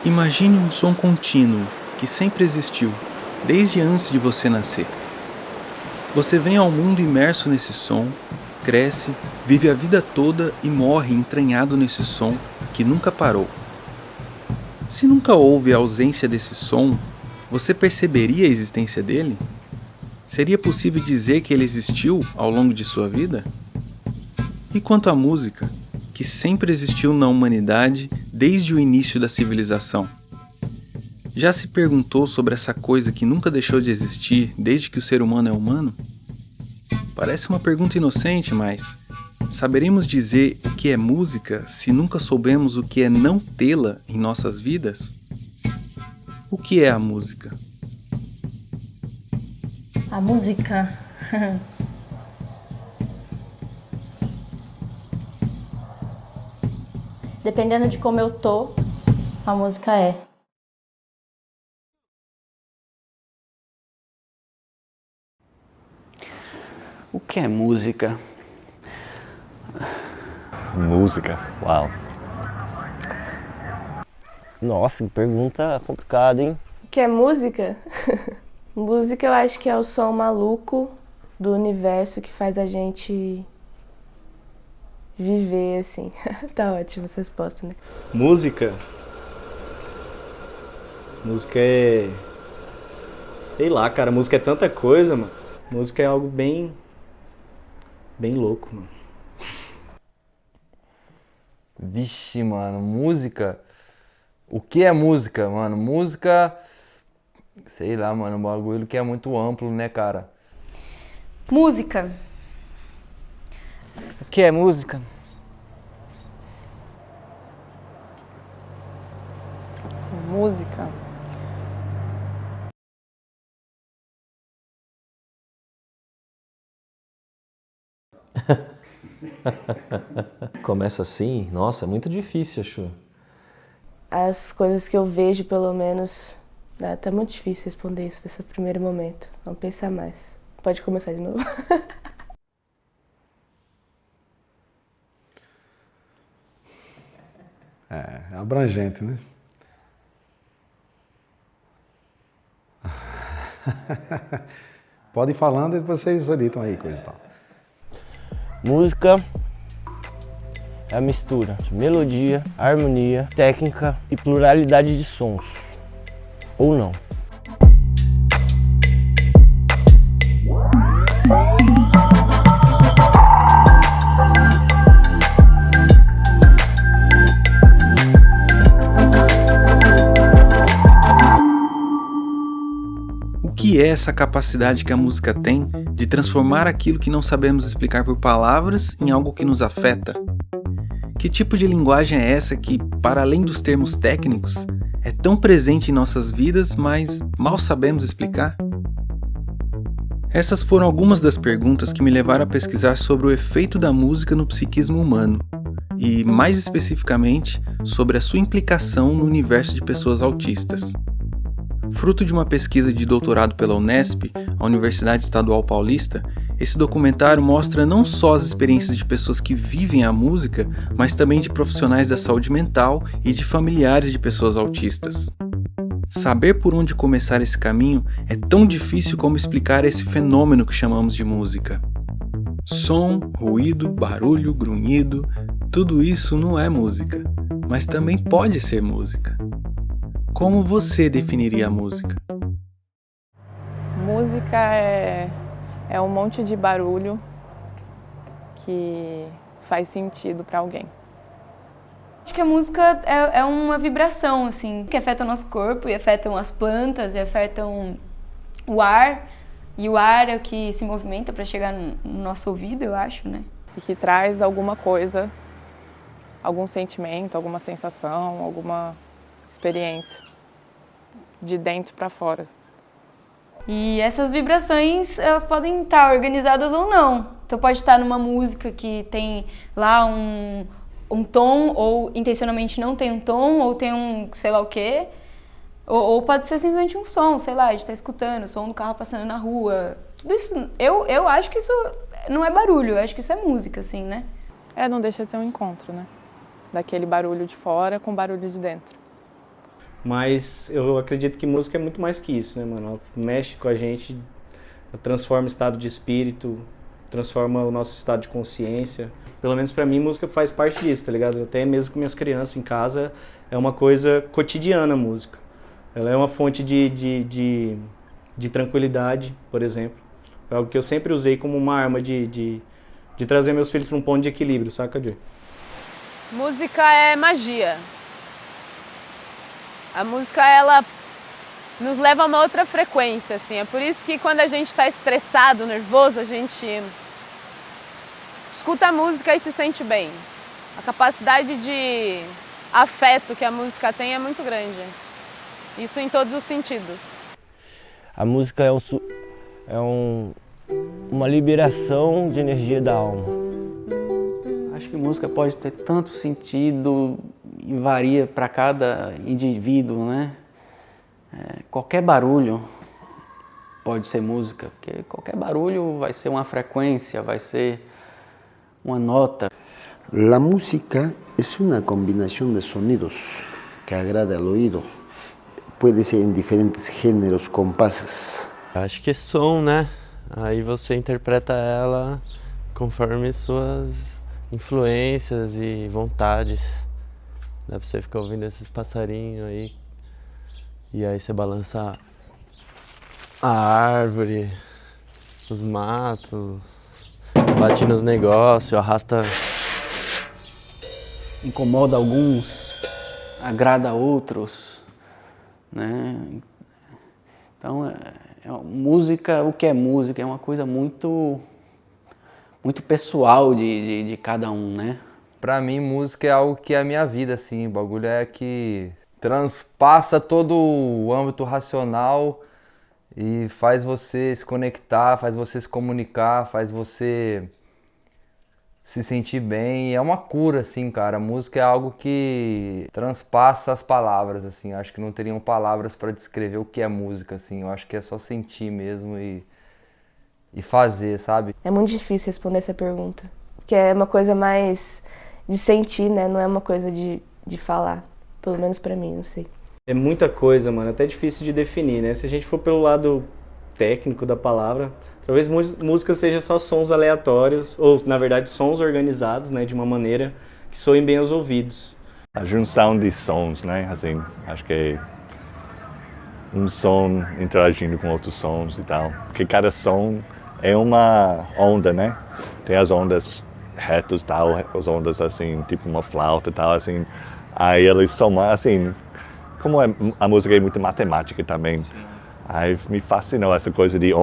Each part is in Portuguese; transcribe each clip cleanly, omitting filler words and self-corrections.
Imagine um som contínuo que sempre existiu, desde antes de você nascer. Você vem ao mundo imerso nesse som, cresce, vive a vida toda e morre entranhado nesse som que nunca parou. Se nunca houve a ausência desse som, você perceberia a existência dele? Seria possível dizer que ele existiu ao longo de sua vida? E quanto à música, que sempre existiu na humanidade desde o início da civilização? Já se perguntou sobre essa coisa que nunca deixou de existir desde que o ser humano é humano? Parece uma pergunta inocente, mas saberemos dizer o que é música se nunca soubemos o que é não tê-la em nossas vidas? O que é a música? A música... Dependendo de como eu tô, a música é. O que é música? Música, uau. Nossa, que pergunta complicada, hein? O que é música? Música eu acho que é o som maluco do universo que faz a gente viver, assim. Tá ótima essa resposta, né? Música? Música é... Sei lá, cara, música é tanta coisa, mano. Música é algo bem louco, mano. Vixe, mano, música... O que é música, mano? Música... Sei lá, mano, um bagulho que é muito amplo, né, cara? Música. O que é música? Música. Começa assim? Nossa, é muito difícil, acho. As coisas que eu vejo, pelo menos, tá muito difícil responder isso nesse primeiro momento. Vamos pensar mais. Pode começar de novo. É abrangente, né? Pode ir falando e depois vocês editam aí, coisa e tal. Música é a mistura de melodia, harmonia, técnica e pluralidade de sons. Ou não. O que é essa capacidade que a música tem de transformar aquilo que não sabemos explicar por palavras em algo que nos afeta? Que tipo de linguagem é essa que, para além dos termos técnicos, é tão presente em nossas vidas, mas mal sabemos explicar? Essas foram algumas das perguntas que me levaram a pesquisar sobre o efeito da música no psiquismo humano e, mais especificamente, sobre a sua implicação no universo de pessoas autistas. Fruto de uma pesquisa de doutorado pela Unesp, a Universidade Estadual Paulista, esse documentário mostra não só as experiências de pessoas que vivem a música, mas também de profissionais da saúde mental e de familiares de pessoas autistas. Saber por onde começar esse caminho é tão difícil como explicar esse fenômeno que chamamos de música. Som, ruído, barulho, grunhido, tudo isso não é música, mas também pode ser música. Como você definiria a música? Música é um monte de barulho que faz sentido para alguém. Acho que a música é uma vibração, assim, que afeta o nosso corpo e afetam as plantas e afetam o ar. E o ar é o que se movimenta para chegar no nosso ouvido, eu acho, né? E que traz alguma coisa, algum sentimento, alguma sensação, alguma experiência de dentro para fora. E essas vibrações, elas podem estar organizadas ou não. Então pode estar numa música que tem lá um tom, ou intencionalmente não tem um tom, ou tem um sei lá o quê. Ou pode ser simplesmente um som, sei lá, de estar escutando, o som do carro passando na rua. Tudo isso, eu acho que isso não é barulho, eu acho que isso é música, assim, né? Não deixa de ser um encontro, né? Daquele barulho de fora com o barulho de dentro. Mas eu acredito que música é muito mais que isso, né, mano? Ela mexe com a gente, ela transforma o estado de espírito, transforma o nosso estado de consciência. Pelo menos pra mim, música faz parte disso, tá ligado? Até mesmo com minhas crianças em casa, é uma coisa cotidiana a música. Ela é uma fonte de tranquilidade, por exemplo. É algo que eu sempre usei como uma arma de trazer meus filhos para um ponto de equilíbrio, saca, Jay? Música é magia. A música, ela nos leva a uma outra frequência, assim. É por isso que quando a gente está estressado, nervoso, a gente escuta a música e se sente bem. A capacidade de afeto que a música tem é muito grande. Isso em todos os sentidos. A música é uma liberação de energia da alma. Acho que música pode ter tanto sentido e varia para cada indivíduo, né? Qualquer barulho pode ser música, porque qualquer barulho vai ser uma frequência, vai ser uma nota. La música es una combinación de sonidos que agrada al oído. Puede ser em diferentes gêneros, compases. Acho que é som, né? Aí você interpreta ela conforme suas influências e vontades. Dá pra você ficar ouvindo esses passarinhos aí. E aí você balança a árvore, os matos, bate nos negócios, arrasta. Incomoda alguns, agrada outros, né? Então, música, o que é música? É uma coisa muito pessoal de cada um, né? Pra mim, música é algo que é a minha vida, assim. O bagulho é que transpassa todo o âmbito racional e faz você se conectar, faz você se comunicar, faz você se sentir bem. É uma cura, assim, cara. A música é algo que transpassa as palavras, assim. Eu acho que não teriam palavras pra descrever o que é música, assim. Eu acho que é só sentir mesmo e fazer, sabe? É muito difícil responder essa pergunta, porque é uma coisa mais de sentir, né? Não é uma coisa de falar, pelo menos pra mim, não sei. É muita coisa, mano, até difícil de definir, né? Se a gente for pelo lado técnico da palavra, talvez música seja só sons aleatórios, ou, na verdade, sons organizados, né? De uma maneira que soem bem aos ouvidos. A junção de sons, né? Assim, acho que é um som interagindo com outros sons e tal. Porque cada som é uma onda, né? Tem as ondas retas e tal, as ondas assim, tipo uma flauta e tal, assim. Aí eles somam, assim, como a música é muito matemática também. Sim. Aí me fascinou essa coisa de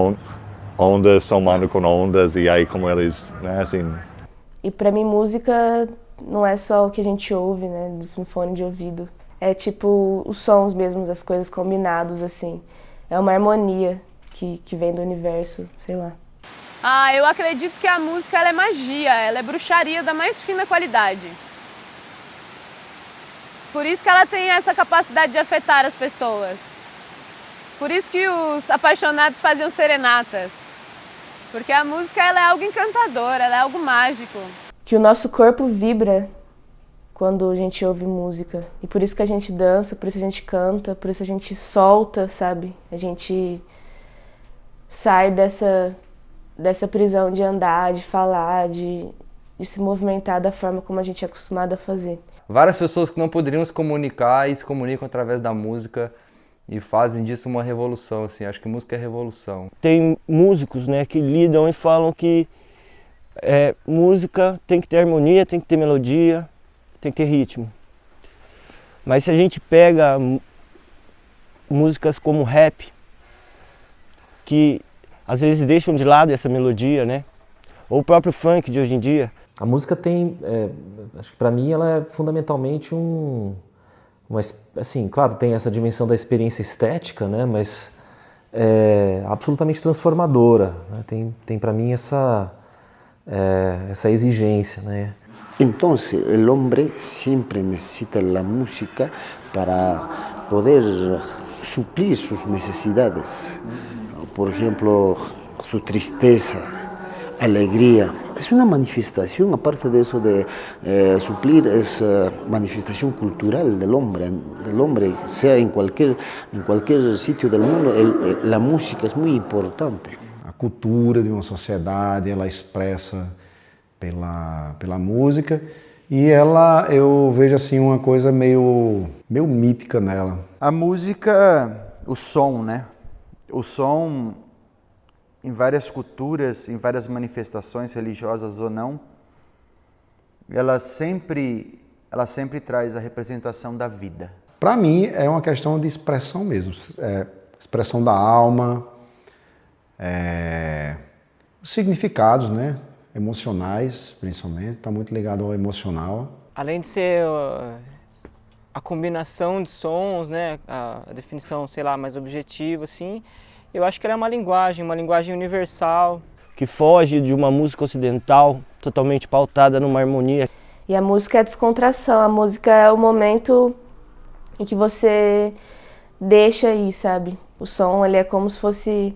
ondas somando com ondas e aí como eles, né, assim. E pra mim música não é só o que a gente ouve, né, no fone de ouvido. É tipo os sons mesmo, as coisas combinados, assim. É uma harmonia que vem do universo, sei lá. Eu acredito que a música ela é magia, ela é bruxaria da mais fina qualidade. Por isso que ela tem essa capacidade de afetar as pessoas. Por isso que os apaixonados faziam serenatas. Porque a música ela é algo encantador, ela é algo mágico. Que o nosso corpo vibra quando a gente ouve música. E por isso que a gente dança, por isso a gente canta, por isso a gente solta, sabe? A gente sai dessa prisão de andar, de falar, de se movimentar da forma como a gente é acostumado a fazer. Várias pessoas que não poderiam se comunicar e se comunicam através da música e fazem disso uma revolução, assim. Acho que música é revolução. Tem músicos, né, que lidam e falam que música tem que ter harmonia, tem que ter melodia, tem que ter ritmo. Mas se a gente pega músicas como rap, que às vezes deixam de lado essa melodia, né? Ou o próprio funk de hoje em dia. A música tem, acho que para mim ela é fundamentalmente assim, claro, tem essa dimensão da experiência estética, né? Mas é absolutamente transformadora, né? Tem para mim essa exigência, né? Entonces, el hombre siempre necesita la música para poder suplir sus necesidades. Por ejemplo, su tristeza, alegría, Es una manifestación, aparte de eso de suplir esa manifestación cultural del hombre, sea en cualquier sitio del mundo, la música es muy importante. A cultura de uma sociedade, ela expressa pela música e ela, eu vejo assim uma coisa meio mítica nela. A música, o som, né? O som, em várias culturas, em várias manifestações religiosas ou não, ela sempre traz a representação da vida. Para mim é uma questão de expressão mesmo, expressão da alma, os significados, né? Emocionais, principalmente, está muito ligado ao emocional. Além de ser a combinação de sons, né? A definição, sei lá, mais objetiva, assim, eu acho que ela é uma linguagem universal. Que foge de uma música ocidental, totalmente pautada numa harmonia. E a música é a descontração, a música é o momento em que você deixa aí, sabe? O som, ele é como se fosse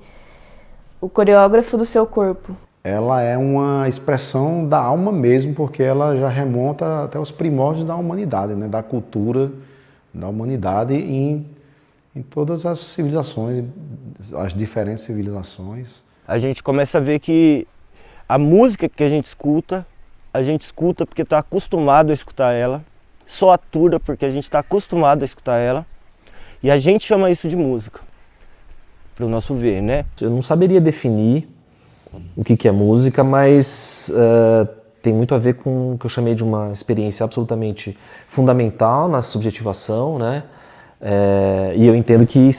o coreógrafo do seu corpo. Ela é uma expressão da alma mesmo, porque ela já remonta até os primórdios da humanidade, né? Da cultura da humanidade em todas as civilizações, as diferentes civilizações. A gente começa a ver que a música que a gente escuta porque está acostumado a escutar ela, só atura porque a gente está acostumado a escutar ela, e a gente chama isso de música, para o nosso ver, né? Eu não saberia definir o que é música, mas tem muito a ver com o que eu chamei de uma experiência absolutamente fundamental na subjetivação, né? E eu entendo que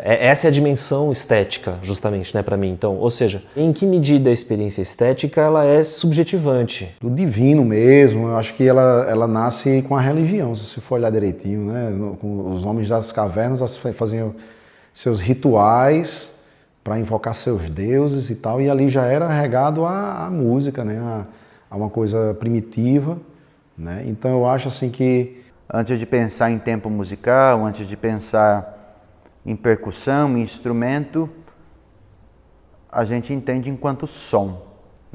essa é a dimensão estética, justamente, né, para mim. Então, ou seja, em que medida a experiência estética ela é subjetivante? Do divino mesmo, eu acho que ela nasce com a religião, se você for olhar direitinho, né? Os homens das cavernas faziam seus rituais para invocar seus deuses e tal, e ali já era regado à música, né? A uma coisa primitiva, né? Então eu acho assim que antes de pensar em tempo musical, antes de pensar em percussão, em instrumento, a gente entende enquanto som.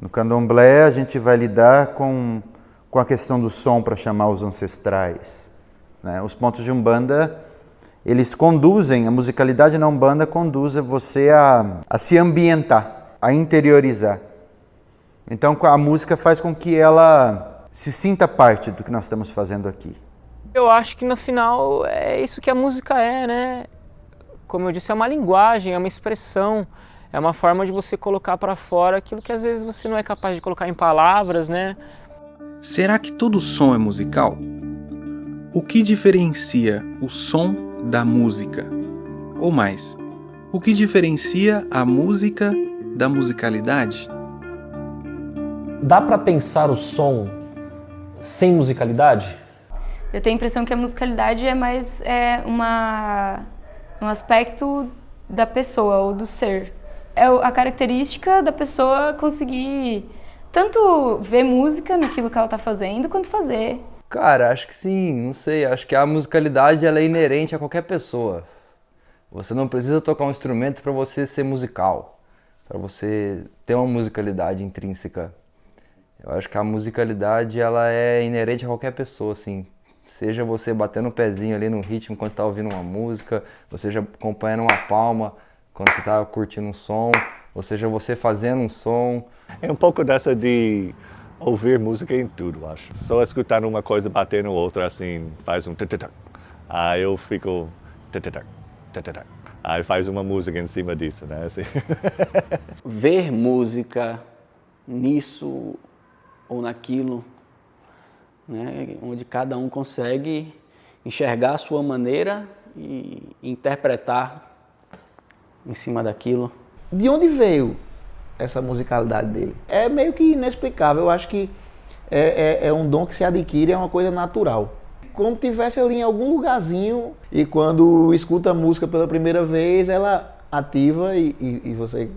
No candomblé, a gente vai lidar com a questão do som para chamar os ancestrais, né? Os pontos de Umbanda, eles conduzem, a musicalidade na Umbanda conduz você a se ambientar, a interiorizar. Então a música faz com que ela se sinta parte do que nós estamos fazendo aqui. Eu acho que no final é isso que a música é, né? Como eu disse, é uma linguagem, é uma expressão, é uma forma de você colocar para fora aquilo que às vezes você não é capaz de colocar em palavras, né? Será que todo som é musical? O que diferencia o som da música? Ou mais, o que diferencia a música da musicalidade? Dá para pensar o som sem musicalidade? Eu tenho a impressão que a musicalidade é mais um aspecto da pessoa ou do ser. É a característica da pessoa conseguir tanto ver música naquilo que ela está fazendo, quanto fazer. Cara, acho que sim, não sei. Acho que a musicalidade ela é inerente a qualquer pessoa. Você não precisa tocar um instrumento para você ser musical, para você ter uma musicalidade intrínseca. Eu acho que a musicalidade ela é inerente a qualquer pessoa, assim. Seja você batendo o pezinho ali no ritmo quando você está ouvindo uma música, ou seja acompanhando uma palma quando você está curtindo um som, ou seja você fazendo um som. É um pouco dessa de ouvir música em tudo, acho. Só escutar uma coisa batendo outra, assim, faz um tatatak. Aí eu fico tatatak, tatatak. Aí faz uma música em cima disso, né? Assim. Ver música nisso ou naquilo, né, onde cada um consegue enxergar a sua maneira e interpretar em cima daquilo. De onde veio essa musicalidade dele? É meio que inexplicável, eu acho que é um dom que se adquire, é uma coisa natural. Como tivesse ali em algum lugarzinho e quando escuta a música pela primeira vez, ela ativa e você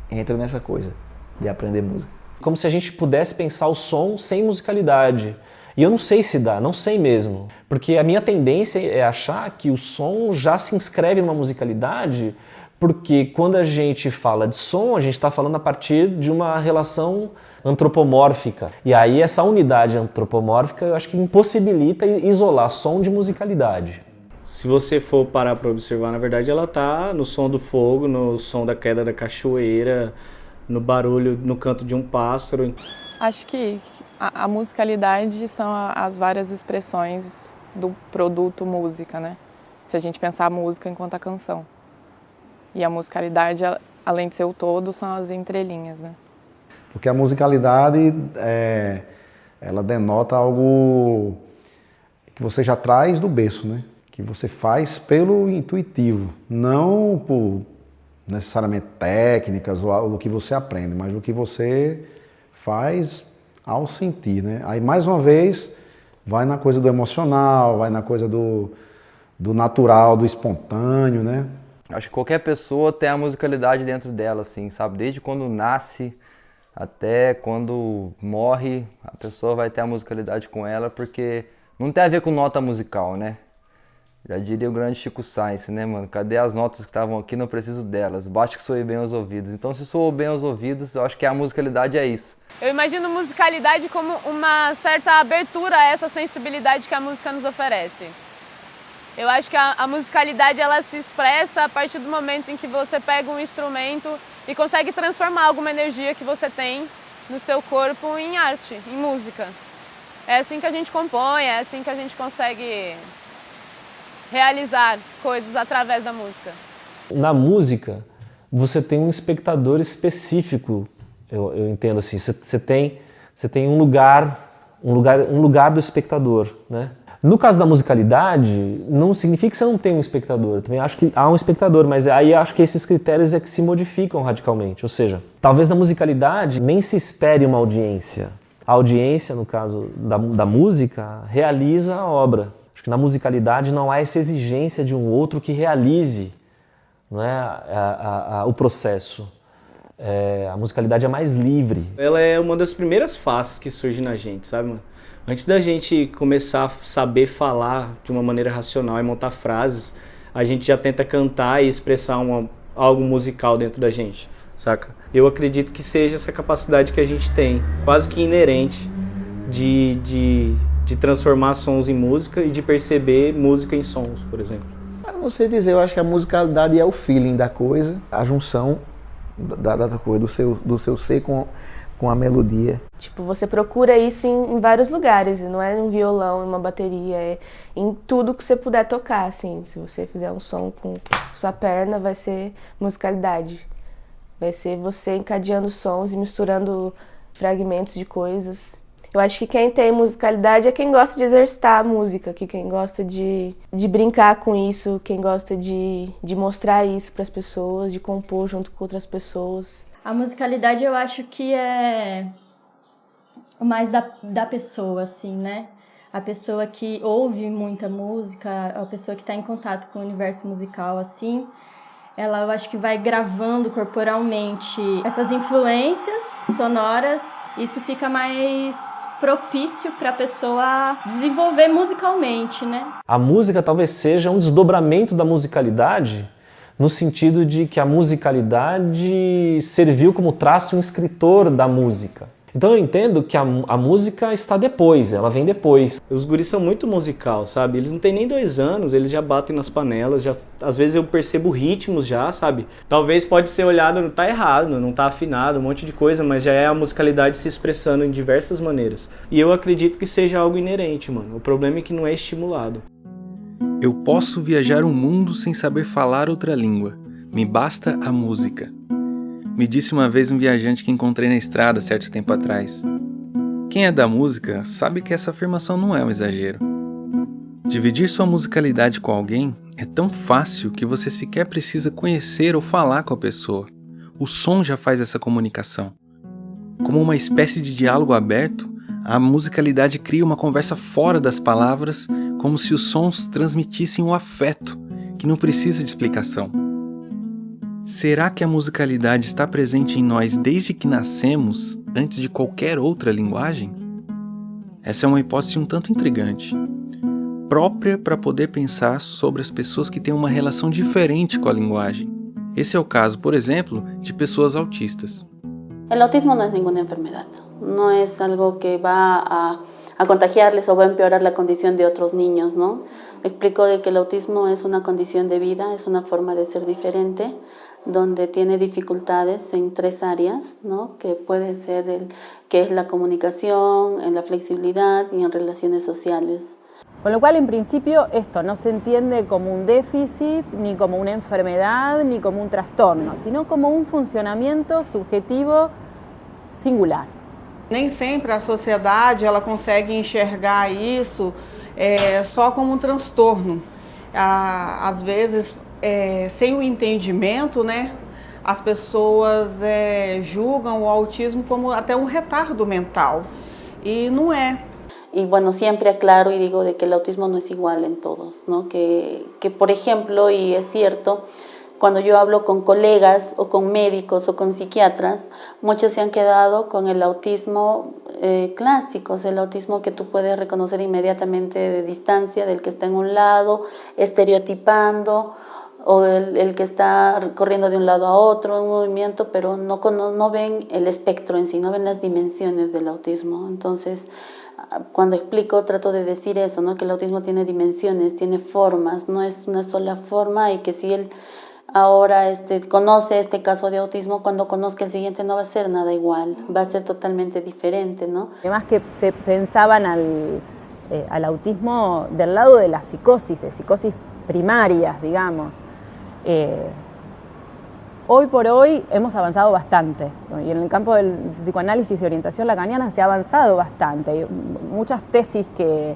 entra nessa coisa de aprender música. Como se a gente pudesse pensar o som sem musicalidade. E eu não sei se dá, não sei mesmo. Porque a minha tendência é achar que o som já se inscreve numa musicalidade, porque quando a gente fala de som, a gente está falando a partir de uma relação antropomórfica. E aí essa unidade antropomórfica eu acho que impossibilita isolar som de musicalidade. Se você for parar para observar, na verdade ela tá no som do fogo, no som da queda da cachoeira, no barulho, no canto de um pássaro. Acho que a musicalidade são as várias expressões do produto música, né? Se a gente pensar a música enquanto a canção. E a musicalidade, além de ser o todo, são as entrelinhas, né? Porque a musicalidade, ela denota algo que você já traz do berço, né? Que você faz pelo intuitivo, não por necessariamente técnicas ou do que você aprende, mas do que você faz ao sentir, né? Aí, mais uma vez, vai na coisa do emocional, vai na coisa do natural, do espontâneo, né? Acho que qualquer pessoa tem a musicalidade dentro dela, assim, sabe? Desde quando nasce até quando morre, a pessoa vai ter a musicalidade com ela, porque não tem a ver com nota musical, né? Já diria o grande Chico Sainz, né, mano? Cadê as notas que estavam aqui? Não preciso delas. Basta que soe bem aos ouvidos. Então, se soou bem aos ouvidos, eu acho que a musicalidade é isso. Eu imagino musicalidade como uma certa abertura a essa sensibilidade que a música nos oferece. Eu acho que a musicalidade ela se expressa a partir do momento em que você pega um instrumento e consegue transformar alguma energia que você tem no seu corpo em arte, em música. É assim que a gente compõe, é assim que a gente consegue realizar coisas através da música. Na música, você tem um espectador específico, eu entendo assim. Você tem um lugar do espectador, né? No caso da musicalidade, não significa que você não tem um espectador. Eu também acho que há um espectador, mas aí acho que esses critérios é que se modificam radicalmente. Ou seja, talvez na musicalidade nem se espere uma audiência. A audiência, no caso da música, realiza a obra. Acho que na musicalidade não há essa exigência de um outro que realize, não é, o processo. A musicalidade é mais livre. Ela é uma das primeiras faces que surge na gente, sabe, mano? Antes da gente começar a saber falar de uma maneira racional e montar frases, a gente já tenta cantar e expressar algo musical dentro da gente, saca? Eu acredito que seja essa capacidade que a gente tem, quase que inerente, de transformar sons em música e de perceber música em sons, por exemplo. Não sei dizer, eu acho que a musicalidade é o feeling da coisa, a junção da coisa, do seu ser com a melodia. Tipo, você procura isso em vários lugares, não é um violão, uma bateria, é em tudo que você puder tocar, assim. Se você fizer um som com sua perna, vai ser musicalidade. Vai ser você encadeando sons e misturando fragmentos de coisas. Eu acho que quem tem musicalidade é quem gosta de exercitar a música, que quem gosta de brincar com isso, quem gosta de mostrar isso para as pessoas, de compor junto com outras pessoas. A musicalidade eu acho que é mais da pessoa, assim, né? A pessoa que ouve muita música, a pessoa que está em contato com o universo musical, assim, ela, eu acho que vai gravando corporalmente essas influências sonoras. Isso fica mais propício para a pessoa desenvolver musicalmente, né? A música talvez seja um desdobramento da musicalidade, no sentido de que a musicalidade serviu como traço um escritor da música. Então eu entendo que a música está depois, ela vem depois. Os guris são muito musical, sabe? Eles não têm nem 2 anos, eles já batem nas panelas, às vezes eu percebo ritmos já, sabe? Talvez pode ser olhado, não tá errado, não tá afinado, um monte de coisa, mas já é a musicalidade se expressando em diversas maneiras. E eu acredito que seja algo inerente, mano. O problema é que não é estimulado. Eu posso viajar o mundo sem saber falar outra língua. Me basta a música. Me disse uma vez um viajante que encontrei na estrada certo tempo atrás. Quem é da música sabe que essa afirmação não é um exagero. Dividir sua musicalidade com alguém é tão fácil que você sequer precisa conhecer ou falar com a pessoa. O som já faz essa comunicação. Como uma espécie de diálogo aberto, a musicalidade cria uma conversa fora das palavras, como se os sons transmitissem um afeto, que não precisa de explicação. Será que a musicalidade está presente em nós desde que nascemos, antes de qualquer outra linguagem? Essa é uma hipótese um tanto intrigante, própria para poder pensar sobre as pessoas que têm uma relação diferente com a linguagem. Esse é o caso, por exemplo, de pessoas autistas. El autismo no es ninguna enfermedad, no es algo que va a contagiarles o va a empeorar la condición de otros niños, ¿no? Explico de que el autismo es una condición de vida, es una forma de ser diferente, donde tiene dificultades en 3 áreas, ¿no? Que puede ser que es la comunicación, en la flexibilidad y en relaciones sociales. Con lo cual, en principio, esto no se entiende como un déficit, ni como una enfermedad, ni como un trastorno, sino como un funcionamento subjetivo singular. Nem sempre a sociedade ela consegue enxergar isso só como um transtorno. Às vezes, sem o entendimento, né, as pessoas julgam o autismo como até um retardo mental, e não é. Y bueno, siempre aclaro y digo de que el autismo no es igual en todos, ¿no? Que por ejemplo, y es cierto, cuando yo hablo con colegas o con médicos o con psiquiatras, muchos se han quedado con el autismo clásico, el autismo que tú puedes reconocer inmediatamente de distancia, del que está en un lado, estereotipando, o el que está corriendo de un lado a otro en movimiento, pero no ven el espectro en sí, no ven las dimensiones del autismo. Entonces, cuando explico, trato de decir eso, ¿no? Que el autismo tiene dimensiones, tiene formas, no es una sola forma, y que si él ahora conoce este caso de autismo, cuando conozca el siguiente no va a ser nada igual, va a ser totalmente diferente, ¿no? Además que se pensaban al autismo del lado de la psicosis, de psicosis primarias, digamos. Hoy por hoy hemos avanzado bastante, y en el campo del psicoanálisis de orientación lacaniana se ha avanzado bastante. Hay muchas tesis que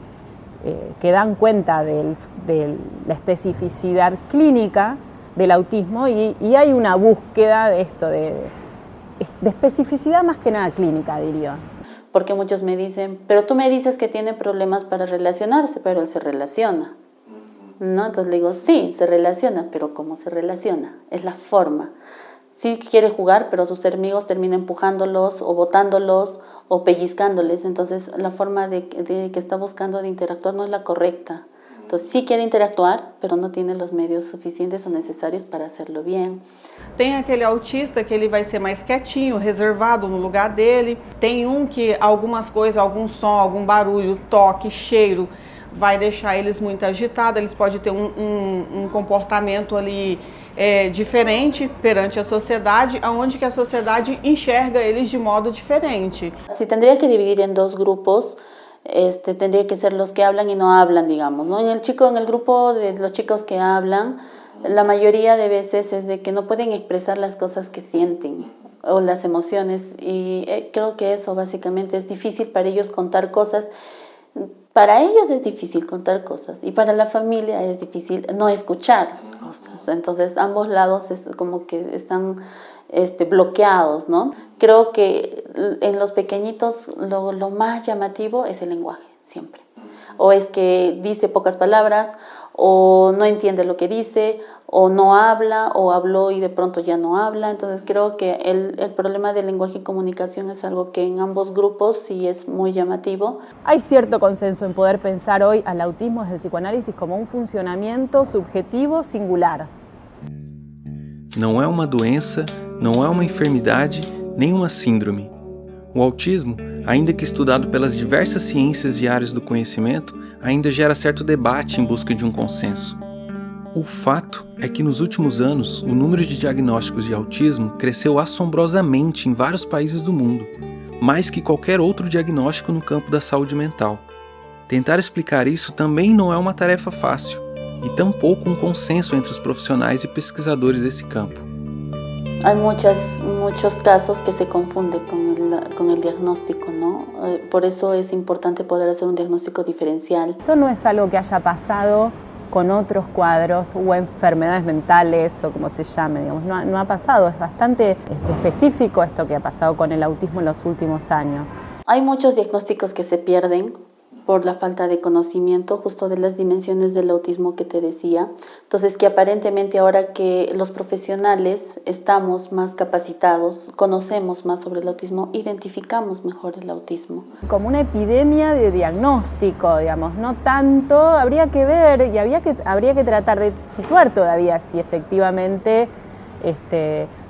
dan cuenta de la especificidad clínica del autismo, y hay una búsqueda de esto, de especificidad más que nada clínica, diría. Porque muchos me dicen, pero tú me dices que tiene problemas para relacionarse, pero él se relaciona, ¿no? Entonces le digo, sí, se relaciona, pero ¿cómo se relaciona? Es la forma. Sí quiere jugar, pero sus amigos terminan empujándolos o botándolos o pellizcándoles. Entonces la forma de que está buscando de interactuar no es la correcta. Entonces sí quiere interactuar, pero não tem os meios suficientes ou necessários para hacerlo bien. Tem aquele autista que ele vai ser mais quietinho, reservado no lugar dele. Tem que algumas coisas, algum som, algum barulho, toque, cheiro, vai deixar eles muito agitados. Eles podem ter um comportamento ali diferente perante a sociedade, onde que a sociedade enxerga eles de modo diferente. Se tendría que dividir en 2 grupos, tendría que ser los que hablan y no hablan, digamos, ¿no? En el grupo de los chicos que hablan, la mayoría de veces es de que no pueden expresar las cosas que sienten o las emociones, y creo que eso básicamente es difícil para ellos contar cosas. Para ellos es difícil contar cosas, y para la familia es difícil no escuchar cosas. Entonces ambos lados es como que están bloqueados, ¿no? Creo que en los pequeñitos lo más llamativo es el lenguaje, siempre. O es que dice pocas palabras, o no entiende lo que dice, o no habla, o habló y de pronto ya no habla. Entonces creo que el problema del lenguaje y comunicación es algo que en ambos grupos sí es muy llamativo. Hay cierto consenso en poder pensar hoy al autismo desde el psicoanálisis como un funcionamiento subjetivo singular. Não é uma doença, não é uma enfermidade, nem uma síndrome. O autismo, ainda que estudado pelas diversas ciências e áreas do conhecimento, ainda gera certo debate em busca de um consenso. O fato é que nos últimos anos, o número de diagnósticos de autismo cresceu assombrosamente em vários países do mundo, mais que qualquer outro diagnóstico no campo da saúde mental. Tentar explicar isso também não é uma tarefa fácil, e tampouco um consenso entre os profissionais e pesquisadores desse campo. Hay muchos casos que se confunden con el diagnóstico, ¿no? Por eso es importante poder hacer un diagnóstico diferencial. Esto no es algo que haya pasado con otros cuadros o enfermedades mentales o como se llame, digamos. No ha pasado, es bastante específico esto que ha pasado con el autismo en los últimos años. Hay muchos diagnósticos que se pierden por la falta de conocimiento justo de las dimensiones del autismo que te decía. Entonces, que aparentemente ahora que los profesionales estamos más capacitados, conocemos más sobre el autismo, identificamos mejor el autismo. Como una epidemia de diagnóstico, digamos, no tanto, habría que ver y habría que tratar de situar todavía si efectivamente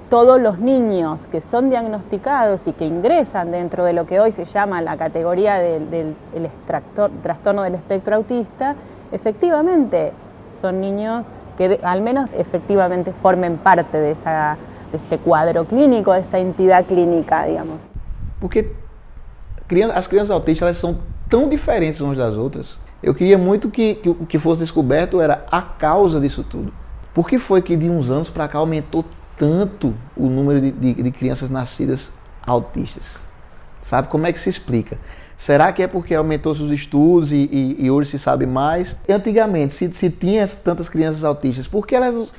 todos los niños que son diagnosticados y que ingresan dentro de lo que hoy se llama la categoría del trastorno del espectro autista, efectivamente son niños que al menos efectivamente formen parte de este quadro clínico, de esta entidad clínica, digamos. Porque as crianças autistas elas são tão diferentes umas das outras. Eu queria muito que o que fosse descoberto era a causa disso tudo. Por que foi que de uns anos para cá aumentou tanto o número de crianças nascidas autistas? Sabe, como é que se explica? Será que é porque aumentou-se os estudos e hoje se sabe mais? Antigamente, se tinha tantas crianças autistas, por que elas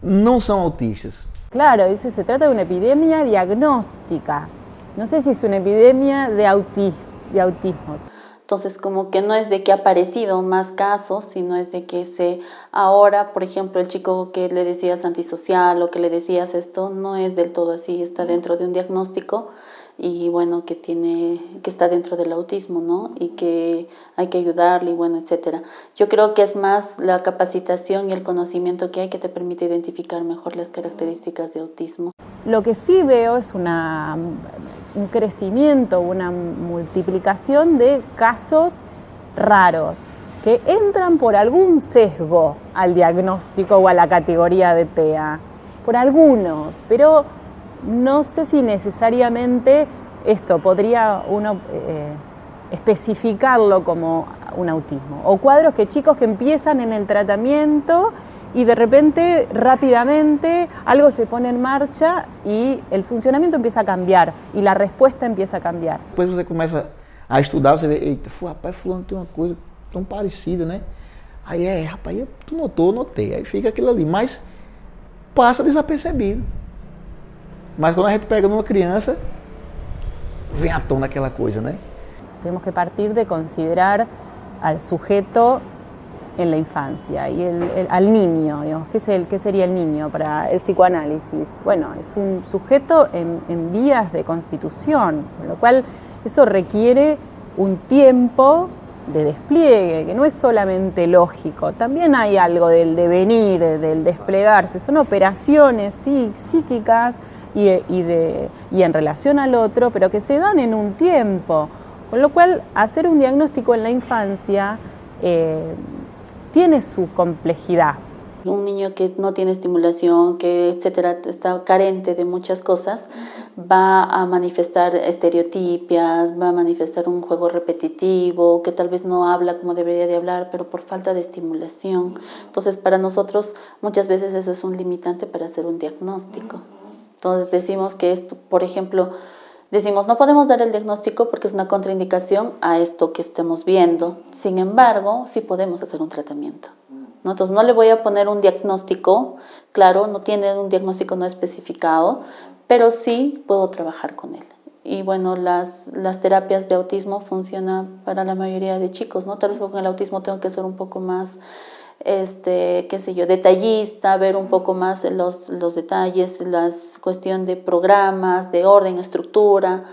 não são autistas? Claro, dice, se trata de una epidemia diagnóstica. No sé si es una epidemia de autismos. Entonces, como que no es de que ha aparecido más casos, sino es de que ahora, por ejemplo, el chico que le decías antisocial o que le decías esto, no es del todo así, está dentro de un diagnóstico y bueno, que está dentro del autismo, ¿no? Y que hay que ayudarle y bueno, etcétera. Yo creo que es más la capacitación y el conocimiento que hay que te permite identificar mejor las características de autismo. Lo que sí veo es un crecimiento, una multiplicación de casos raros que entran por algún sesgo al diagnóstico o a la categoría de TEA, por alguno, pero no sé si necesariamente esto podría uno especificarlo como un autismo. O cuadros que chicos que empiezan en el tratamiento y de repente, rápidamente, algo se pone en marcha y el funcionamiento empieza a cambiar y la respuesta empieza a cambiar. Depois você começa a estudar, você vê, eita, rapaz, fulano tem uma coisa tão parecida, né? Aí rapaz, tu notou, notei. Aí fica aquilo ali, mas passa desapercebido. Mas quando a gente pega numa criança, vem à tona aquela coisa, né? Tenemos que partir de considerar al sujeto en la infancia y al niño, digamos, ¿qué sería el niño para el psicoanálisis? Bueno, es un sujeto en vías de constitución, con lo cual eso requiere un tiempo de despliegue, que no es solamente lógico, también hay algo del devenir, del desplegarse, son operaciones psíquicas y en relación al otro, pero que se dan en un tiempo, con lo cual hacer un diagnóstico en la infancia tiene su complejidad. Un niño que no tiene estimulación, que etcétera, está carente de muchas cosas, va a manifestar estereotipias, va a manifestar un juego repetitivo, que tal vez no habla como debería de hablar, pero por falta de estimulación. Entonces, para nosotros muchas veces eso es un limitante para hacer un diagnóstico. Entonces decimos que esto, por ejemplo, no podemos dar el diagnóstico porque es una contraindicación a esto que estemos viendo. Sin embargo, sí podemos hacer un tratamiento, ¿no? Entonces no le voy a poner un diagnóstico, claro, no tiene un diagnóstico no especificado, pero sí puedo trabajar con él. Y bueno, las terapias de autismo funcionan para la mayoría de chicos, ¿no? Tal vez con el autismo tengo que ser un poco más detallista, ver un poco más los detalles, la cuestión de programas, de orden, estructura,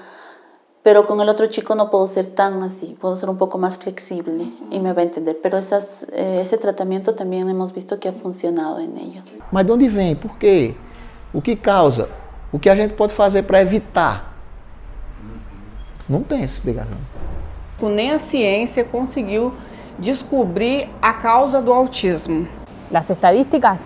pero con el otro chico no puedo ser tan así, puedo ser un poco más flexible y me va a entender, pero ese tratamiento también hemos visto que ha funcionado en ellos. Mas de onde vem? Por quê? O que causa? O que a gente pode fazer para evitar? Não tem essa explicação. Nem a ciência conseguiu descubrir a causa do autismo. Las estadísticas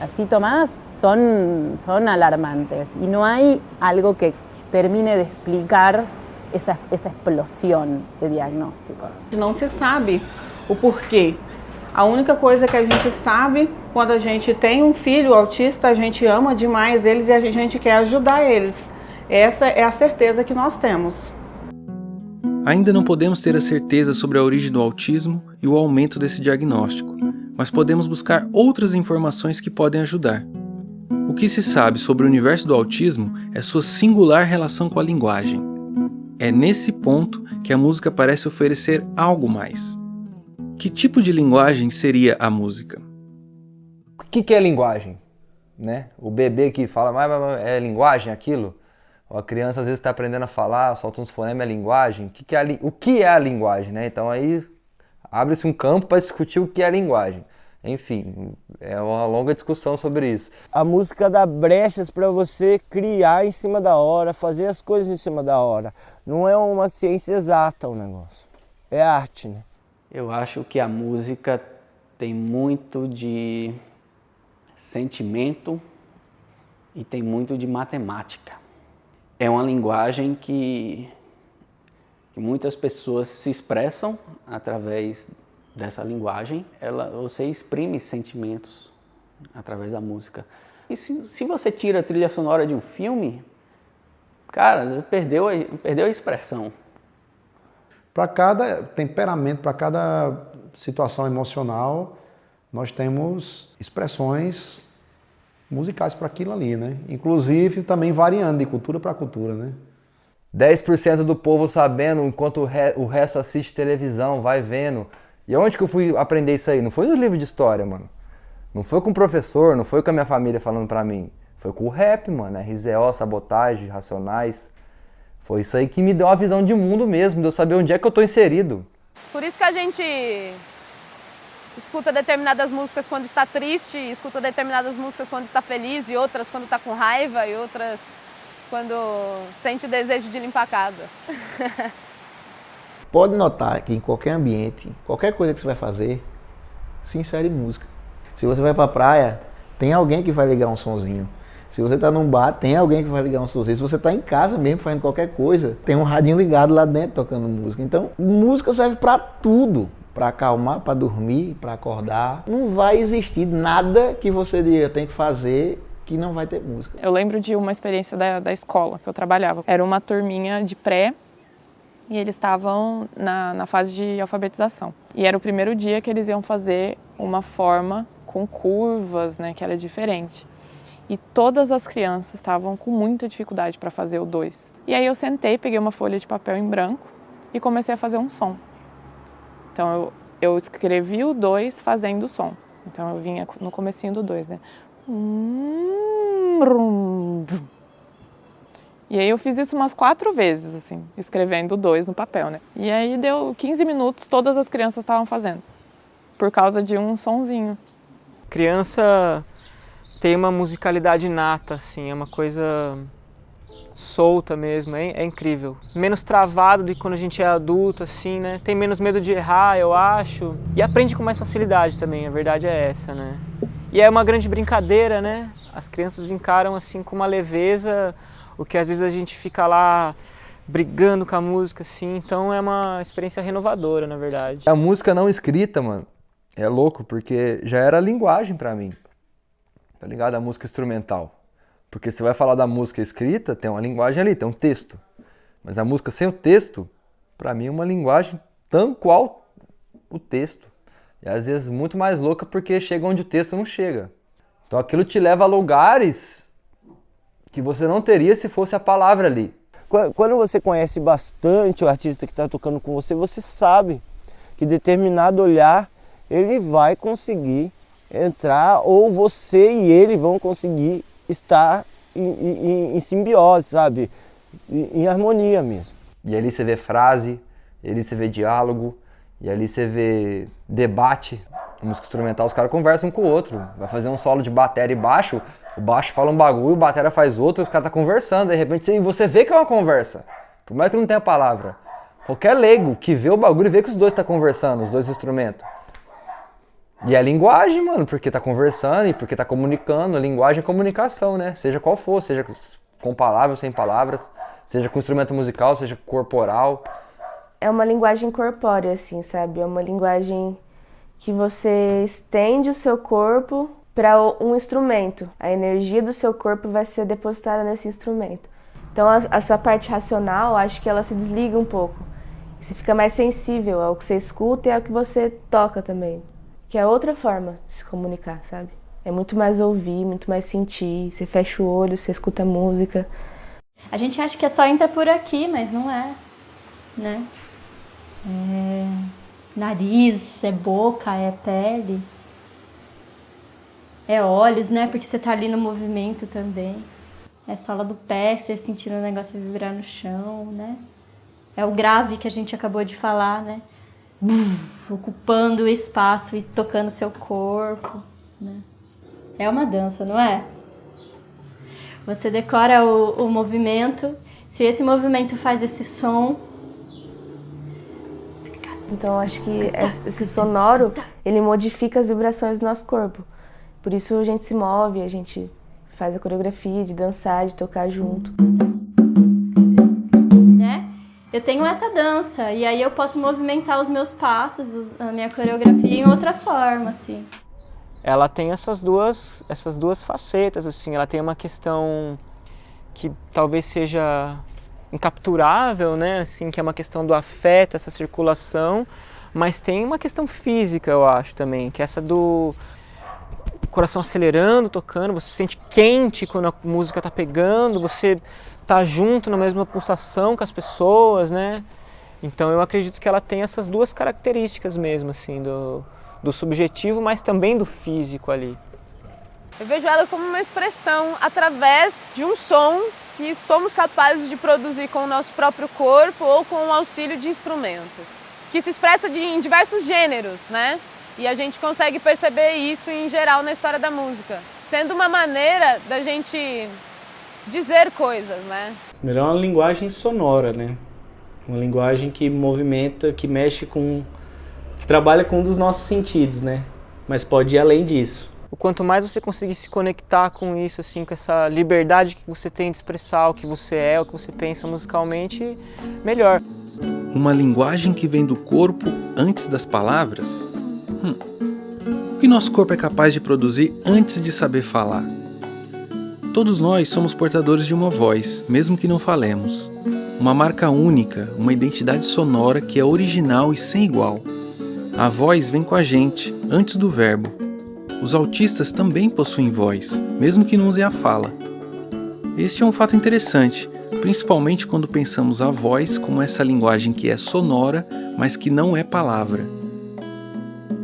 así tomadas son alarmantes y no hay algo que termine de explicar esa explosión de diagnóstico. Não se sabe o porquê. A única coisa que a gente sabe, quando a gente tem um filho autista, a gente ama demais eles e a gente quer ajudar eles. Essa é a certeza que nós temos. Ainda não podemos ter a certeza sobre a origem do autismo e o aumento desse diagnóstico, mas podemos buscar outras informações que podem ajudar. O que se sabe sobre o universo do autismo é sua singular relação com a linguagem. É nesse ponto que a música parece oferecer algo mais. Que tipo de linguagem seria a música? O que é linguagem? Né? O bebê que fala, mas é linguagem aquilo? Ou a criança às vezes está aprendendo a falar, solta uns fonemas, é linguagem. O que é a linguagem? Né? Então aí abre-se um campo para discutir o que é a linguagem. Enfim, é uma longa discussão sobre isso. A música dá brechas para você criar em cima da hora, fazer as coisas em cima da hora. Não é uma ciência exata o negócio, é arte, né? Eu acho que a música tem muito de sentimento e tem muito de matemática. É uma linguagem que muitas pessoas se expressam através dessa linguagem. Você exprime sentimentos através da música. E se você tira a trilha sonora de um filme, cara, perdeu a expressão. Para cada temperamento, para cada situação emocional, nós temos expressões musicais para aquilo ali, né? Inclusive também variando de cultura para cultura, né? 10% do povo sabendo, enquanto o resto assiste televisão, vai vendo. E onde que eu fui aprender isso aí? Não foi nos livros de história, mano. Não foi com o professor, não foi com a minha família falando pra mim. Foi com o rap, mano. RZO, Sabotagem, Racionais. Foi isso aí que me deu uma visão de mundo mesmo, de eu saber onde é que eu tô inserido. Por isso que a gente escuta determinadas músicas quando está triste, escuta determinadas músicas quando está feliz, e outras quando está com raiva, e outras quando sente o desejo de limpar a casa. Pode notar que em qualquer ambiente, qualquer coisa que você vai fazer, se insere música. Se você vai pra praia, tem alguém que vai ligar um sonzinho. Se você tá num bar, tem alguém que vai ligar um sonzinho. Se você tá em casa mesmo, fazendo qualquer coisa, tem um radinho ligado lá dentro tocando música. Então, música serve pra tudo. Pra acalmar, pra dormir, pra acordar. Não vai existir nada que você diga tem que fazer que não vai ter música. Eu lembro de uma experiência da escola que eu trabalhava. Era uma turminha de pré e eles estavam na fase de alfabetização. E era o primeiro dia que eles iam fazer uma forma com curvas, né, que era diferente. E todas as crianças estavam com muita dificuldade para fazer o 2. E aí eu sentei, peguei uma folha de papel em branco e comecei a fazer um som. Então eu escrevi o 2 fazendo o som. Então eu vinha no comecinho do 2, né? E aí eu fiz isso umas 4 vezes, assim, escrevendo o 2 no papel, né? E aí deu 15 minutos, todas as crianças estavam fazendo, por causa de um sonzinho. Criança tem uma musicalidade inata, assim, é uma coisa solta mesmo, é incrível. Menos travado do que quando a gente é adulto, assim, né? Tem menos medo de errar, eu acho. E aprende com mais facilidade também, a verdade é essa, né? E é uma grande brincadeira, né? As crianças encaram, assim, com uma leveza, o que às vezes a gente fica lá brigando com a música, assim. Então é uma experiência renovadora, na verdade. A música não escrita, mano, é louco, porque já era linguagem pra mim. Tá ligado? A música instrumental. Porque você vai falar da música escrita, tem uma linguagem ali, tem um texto. Mas a música sem o texto, pra mim é uma linguagem tão qual o texto. E às vezes muito mais louca porque chega onde o texto não chega. Então aquilo te leva a lugares que você não teria se fosse a palavra ali. Quando você conhece bastante o artista que está tocando com você, você sabe que determinado olhar ele vai conseguir entrar, ou você e ele vão conseguir estar em simbiose, sabe? Em harmonia mesmo. E ali você vê frase, ali você vê diálogo, e ali você vê debate. Na música instrumental os caras conversam um com o outro. Vai fazer um solo de bateria e baixo, o baixo fala um bagulho, o bateria faz outro, os caras tá conversando. De repente você vê que é uma conversa, por mais que não tenha palavra. Qualquer leigo que vê o bagulho vê que os dois tá conversando, os dois instrumentos. E é linguagem, mano, porque tá conversando e porque tá comunicando. A linguagem é comunicação, né? Seja qual for, seja com palavras, sem palavras, seja com instrumento musical, seja corporal. É uma linguagem corpórea, assim, sabe? É uma linguagem que você estende o seu corpo para um instrumento. A energia do seu corpo vai ser depositada nesse instrumento. Então a sua parte racional, acho que ela se desliga um pouco. Você fica mais sensível ao que você escuta e ao que você toca também. Que é outra forma de se comunicar, sabe? É muito mais ouvir, muito mais sentir. Você fecha o olho, você escuta a música. A gente acha que é só entra por aqui, mas não é, né? É nariz, é boca, é pele, é olhos, né? Porque você tá ali no movimento também. É sola do pé, você sentindo o negócio vibrar no chão, né? É o grave que a gente acabou de falar, né? ocupando o espaço e tocando seu corpo, né? É uma dança, não é? Você decora o movimento, se esse movimento faz esse som. Então acho que esse sonoro, ele modifica as vibrações do nosso corpo. Por isso a gente se move, a gente faz a coreografia de dançar, de tocar junto. Né? Eu tenho essa dança e aí eu posso movimentar os meus passos, a minha coreografia em outra forma, assim. Ela tem essas duas facetas, assim. Ela tem uma questão que talvez seja incapturável, né? Assim, que é uma questão do afeto, essa circulação, mas tem uma questão física, eu acho, também, que é essa do coração acelerando, tocando, você se sente quente quando a música tá pegando, você tá junto na mesma pulsação com as pessoas, né? Então eu acredito que ela tem essas duas características mesmo, assim, do subjetivo, mas também do físico ali. Eu vejo ela como uma expressão através de um som que somos capazes de produzir com o nosso próprio corpo ou com o auxílio de instrumentos, que se expressa em diversos gêneros, né? E a gente consegue perceber isso em geral na história da música, sendo uma maneira da gente dizer coisas, né? É uma linguagem sonora, né? Uma linguagem que movimenta, que mexe com... que trabalha com um dos nossos sentidos, né? Mas pode ir além disso. O quanto mais você conseguir se conectar com isso, assim, com essa liberdade que você tem de expressar o que você é, o que você pensa musicalmente, melhor. Uma linguagem que vem do corpo antes das palavras? O que nosso corpo é capaz de produzir antes de saber falar? Todos nós somos portadores de uma voz, mesmo que não falemos. Uma marca única, uma identidade sonora que é original e sem igual. A voz vem com a gente, antes do verbo. Os autistas também possuem voz, mesmo que não usem a fala. Este é um fato interessante, principalmente quando pensamos a voz como essa linguagem que é sonora, mas que não é palavra.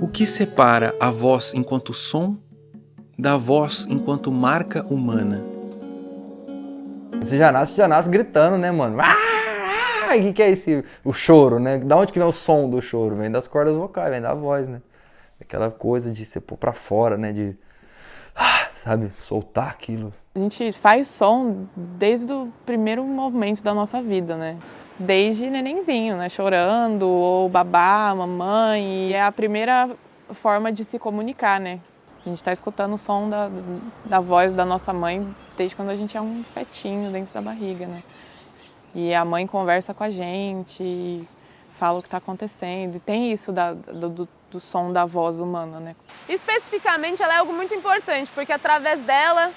O que separa a voz enquanto som da voz enquanto marca humana? Você já nasce gritando, né, mano? O que é esse? O choro, né? Da onde que vem o som do choro? Vem das cordas vocais, vem da voz, né? Aquela coisa de você pôr pra fora, né? De, sabe, soltar aquilo. A gente faz som desde o primeiro movimento da nossa vida, né? Desde nenenzinho, né? Chorando, ou babá, mamãe. E é a primeira forma de se comunicar, né? A gente está escutando o som da voz da nossa mãe desde quando a gente é um fetinho dentro da barriga, né? E a mãe conversa com a gente, fala o que está acontecendo. E tem isso do som da voz humana, né? Especificamente, ela é algo muito importante, porque através dela,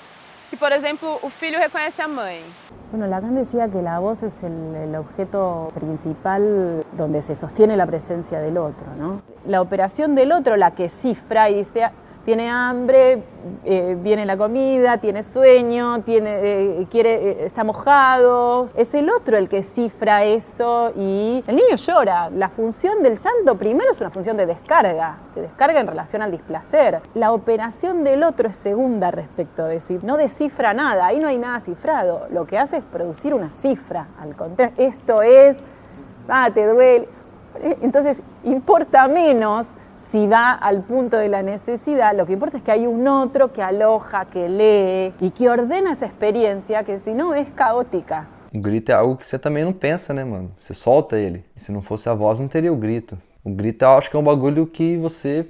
que, por exemplo, o filho reconhece a mãe. Bueno, Lacan decía que la voz es el objeto principal donde se sostiene la presencia del otro, ¿no? La operación del otro, la que cifra y dice, tiene hambre, viene la comida, tiene sueño, está mojado. Es el otro el que cifra eso y el niño llora. La función del llanto primero es una función de descarga en relación al displacer. La operación del otro es segunda respecto de eso. No descifra nada, ahí no hay nada cifrado. Lo que hace es producir una cifra. Al contrario, esto es, te duele. Entonces importa menos si va al punto de la necesidad, lo que importa es que hay un otro que aloja, que lee y que ordena essa experiência, que se não é caótica. O grito é algo que você também não pensa, né, mano? Você solta ele. E se não fosse a voz, não teria o grito. O grito eu acho que é um bagulho que você...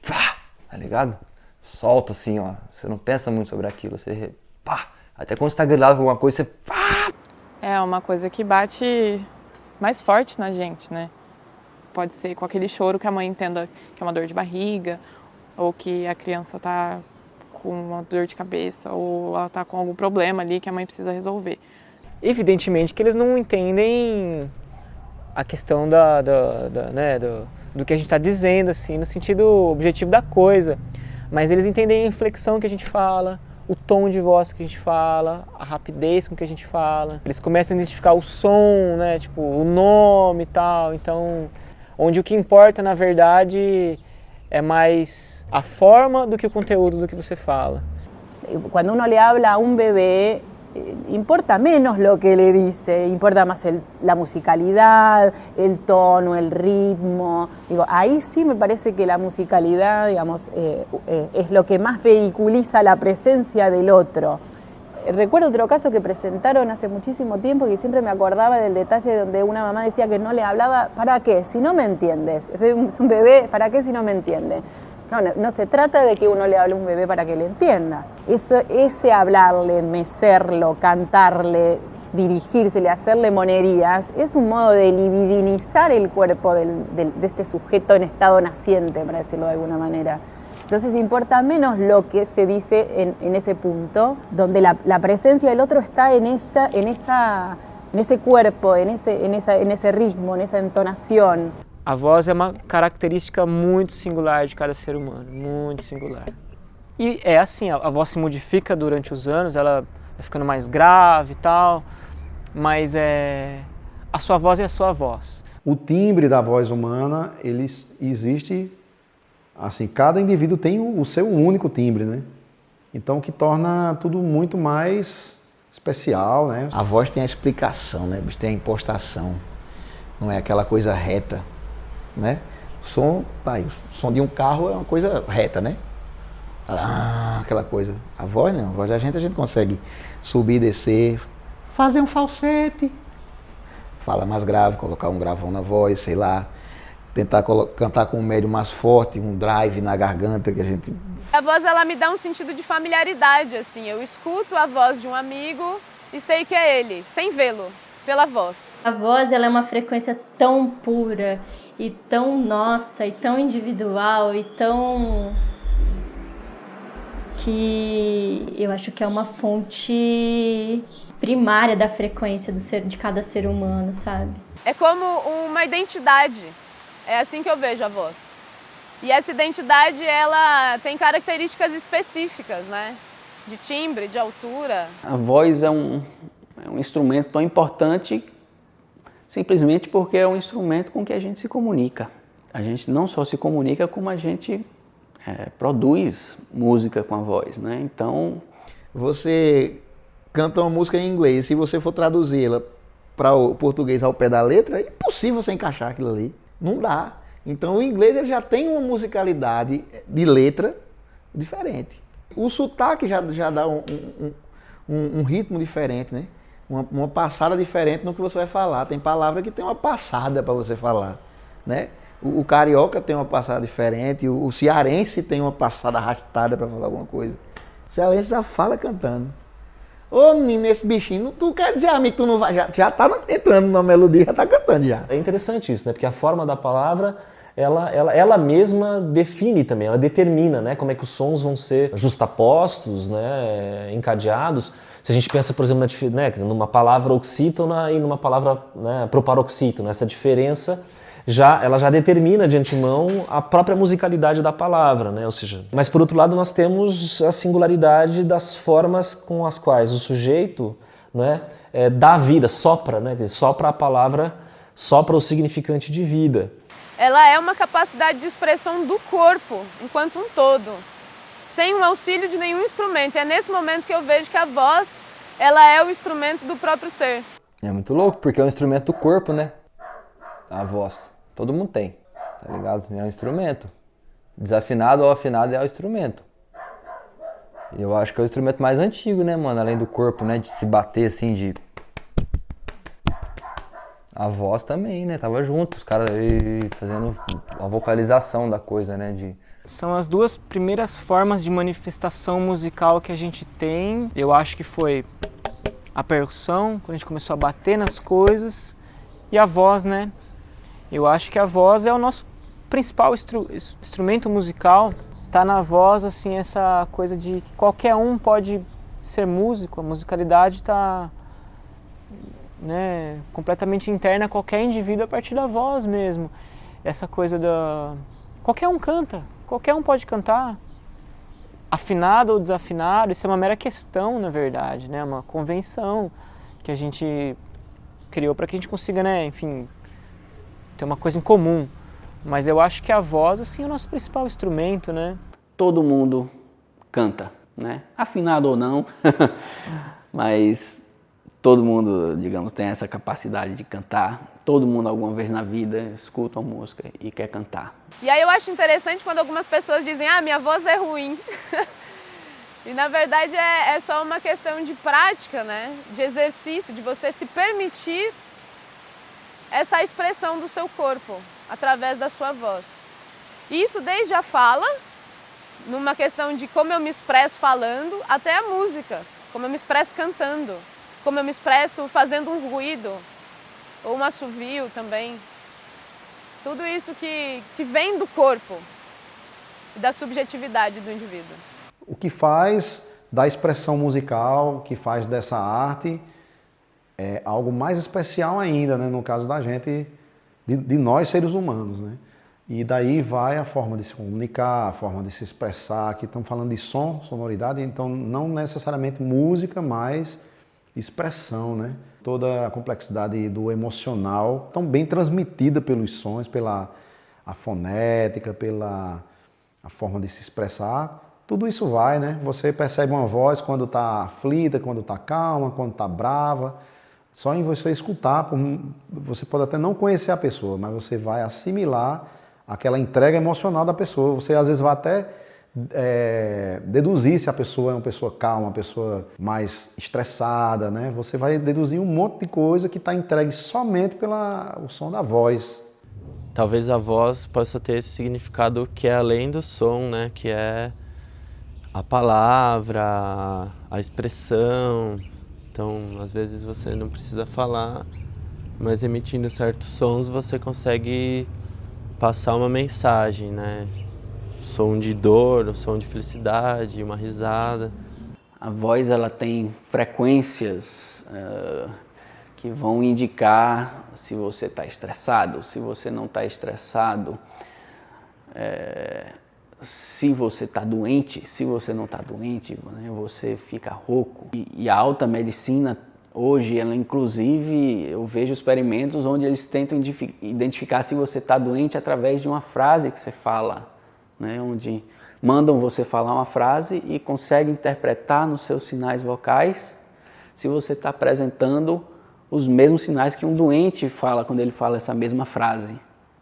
tá ligado? Solta assim, ó. Você não pensa muito sobre aquilo. Você... Até quando você tá grilado com alguma coisa, você... É uma coisa que bate mais forte na gente, né? Pode ser com aquele choro que a mãe entenda que é uma dor de barriga, ou que a criança está com uma dor de cabeça, ou ela está com algum problema ali que a mãe precisa resolver. Evidentemente que eles não entendem a questão do que a gente está dizendo, assim, no sentido objetivo da coisa, mas eles entendem a inflexão que a gente fala, o tom de voz que a gente fala, a rapidez com que a gente fala. Eles começam a identificar o som, né, tipo, o nome e tal, então... Onde o que importa, na verdade, é mais a forma do que o conteúdo do que você fala. Cuando uno le habla a un bebé, importa menos lo que le dice, importa más la musicalidad, el tono, el ritmo. Digo, ahí sí me parece que la musicalidad, digamos, es lo que más vehiculiza la presencia del otro. Recuerdo otro caso que presentaron hace muchísimo tiempo que siempre me acordaba del detalle donde una mamá decía que no le hablaba, ¿para qué? Si no me entiendes. Es un bebé, ¿para qué si no me entiende? No se trata de que uno le hable a un bebé para que le entienda. Ese hablarle, mecerlo, cantarle, dirigírsele, hacerle monerías, es un modo de libidinizar el cuerpo de este sujeto en estado naciente, para decirlo de alguna manera. Entonces importa menos lo que se dice en ese punto, donde la presencia del otro está en esse cuerpo, en esse ritmo, en essa entonação. A voz é uma característica muito singular de cada ser humano, muito singular. E é assim, a voz se modifica durante os anos, ela vai ficando mais grave e tal, mas a sua voz é a sua voz. O timbre da voz humana, ele existe, assim, cada indivíduo tem o seu único timbre, né? Então, o que torna tudo muito mais especial, né? A voz tem a explicação, né? Tem a impostação, não é aquela coisa reta, né? O som de um carro é uma coisa reta, né? Aquela coisa. A voz não, a voz da gente a gente consegue subir, descer, fazer um falsete, fala mais grave, colocar um gravão na voz, sei lá, tentar cantar com um médio mais forte, um drive na garganta que a gente... A voz, ela me dá um sentido de familiaridade, assim, eu escuto a voz de um amigo e sei que é ele, sem vê-lo, pela voz. A voz, ela é uma frequência tão pura e tão nossa, e tão individual, e tão... que eu acho que é uma fonte primária da frequência de cada ser humano, sabe? É como uma identidade, é assim que eu vejo a voz. E essa identidade, ela tem características específicas, né? De timbre, de altura. A voz é um instrumento tão importante simplesmente porque é um instrumento com que a gente se comunica. A gente não só se comunica, como a gente produz música com a voz, né? Então, você canta uma música em inglês, se você for traduzi-la para o português ao pé da letra, é impossível você encaixar aquilo ali. Não dá. Então, o inglês ele já tem uma musicalidade de letra diferente. O sotaque já dá um ritmo diferente, né? Uma passada diferente no que você vai falar. Tem palavra que tem uma passada para você falar, né? O carioca tem uma passada diferente, o cearense tem uma passada arrastada para falar alguma coisa. O cearense já fala cantando. Ô menino, esse bichinho, tu quer dizer a mim que tu não vai, já tá entrando na melodia, já tá cantando já. É interessante isso, né? Porque a forma da palavra, ela mesma define também, ela determina, né? Como é que os vão ser justapostos, né? Encadeados. Se a gente pensa, por exemplo, numa palavra oxítona e numa palavra, né, proparoxítona, essa diferença ela já determina de antemão a própria musicalidade da palavra, né? Ou seja, mas por outro lado nós temos a singularidade das formas com as quais o sujeito, né, dá vida, sopra, né? Sopra a palavra, sopra o significante de vida. Ela é uma capacidade de expressão do corpo, enquanto um todo, sem o auxílio de nenhum instrumento. É nesse momento que eu vejo que a voz, ela é o instrumento do próprio ser. É muito louco, porque é um instrumento do corpo, né? A voz. Todo mundo tem, tá ligado? É um instrumento. Desafinado ou afinado é o instrumento. E eu acho que é o instrumento mais antigo, né, mano? Além do corpo, né? De se bater assim, de... A voz também, né? Tava junto, os caras aí fazendo a vocalização da coisa, né? São as duas primeiras formas de manifestação musical que a gente tem. Eu acho que foi a percussão, quando a gente começou a bater nas coisas, e a voz, né? Eu acho que a voz é o nosso principal instrumento musical. Tá na voz, assim, essa coisa de que qualquer um pode ser músico. A musicalidade tá, né, completamente interna a qualquer indivíduo a partir da voz mesmo. Essa coisa da... Qualquer um canta, qualquer um pode cantar. Afinado ou desafinado, isso é uma mera questão, na verdade, né? Uma convenção que a gente criou para que a gente consiga, né, enfim... ter uma coisa em comum, mas eu acho que a voz, assim, é o nosso principal instrumento, né? Todo mundo canta, né? Afinado ou não, mas todo mundo, digamos, tem essa capacidade de cantar. Todo mundo alguma vez na vida escuta uma música e quer cantar. E aí eu acho interessante quando algumas pessoas dizem, ah, minha voz é ruim. E na verdade é só uma questão de prática, né? De exercício, de você se permitir essa expressão do seu corpo através da sua voz. E isso desde a fala, numa questão de como eu me expresso falando, até a música, como eu me expresso cantando, como eu me expresso fazendo um ruído, ou um assovio também. Tudo isso que vem do corpo e da subjetividade do indivíduo. O que faz da expressão musical, o que faz dessa arte, é algo mais especial ainda, né? No caso da gente, de nós seres humanos, né? E daí vai a forma de se comunicar, a forma de se expressar. Aqui estamos falando de som, sonoridade, então não necessariamente música, mas expressão, né? Toda a complexidade do emocional, tão bem transmitida pelos sons, pela a fonética, pela a forma de se expressar. Tudo isso vai, né? Você percebe uma voz quando está aflita, quando está calma, quando está brava. Só em você escutar, você pode até não conhecer a pessoa, mas você vai assimilar aquela entrega emocional da pessoa. Você às vezes vai até deduzir se a pessoa é uma pessoa calma, uma pessoa mais estressada, né? Você vai deduzir um monte de coisa que está entregue somente pelo som da voz. Talvez a voz possa ter esse significado que é além do som, né? Que é a palavra, a expressão. Então, às vezes você não precisa falar, mas emitindo certos sons você consegue passar uma mensagem, né? Som de dor, o som de felicidade, uma risada. A voz ela tem frequências que vão indicar se você está estressado, se você não está estressado, se você está doente, se você não está doente, né, você fica rouco. E a alta medicina hoje, ela inclusive, eu vejo experimentos onde eles tentam identificar se você está doente através de uma frase que você fala, né, onde mandam você falar uma frase e conseguem interpretar nos seus sinais vocais se você está apresentando os mesmos sinais que um doente fala quando ele fala essa mesma frase.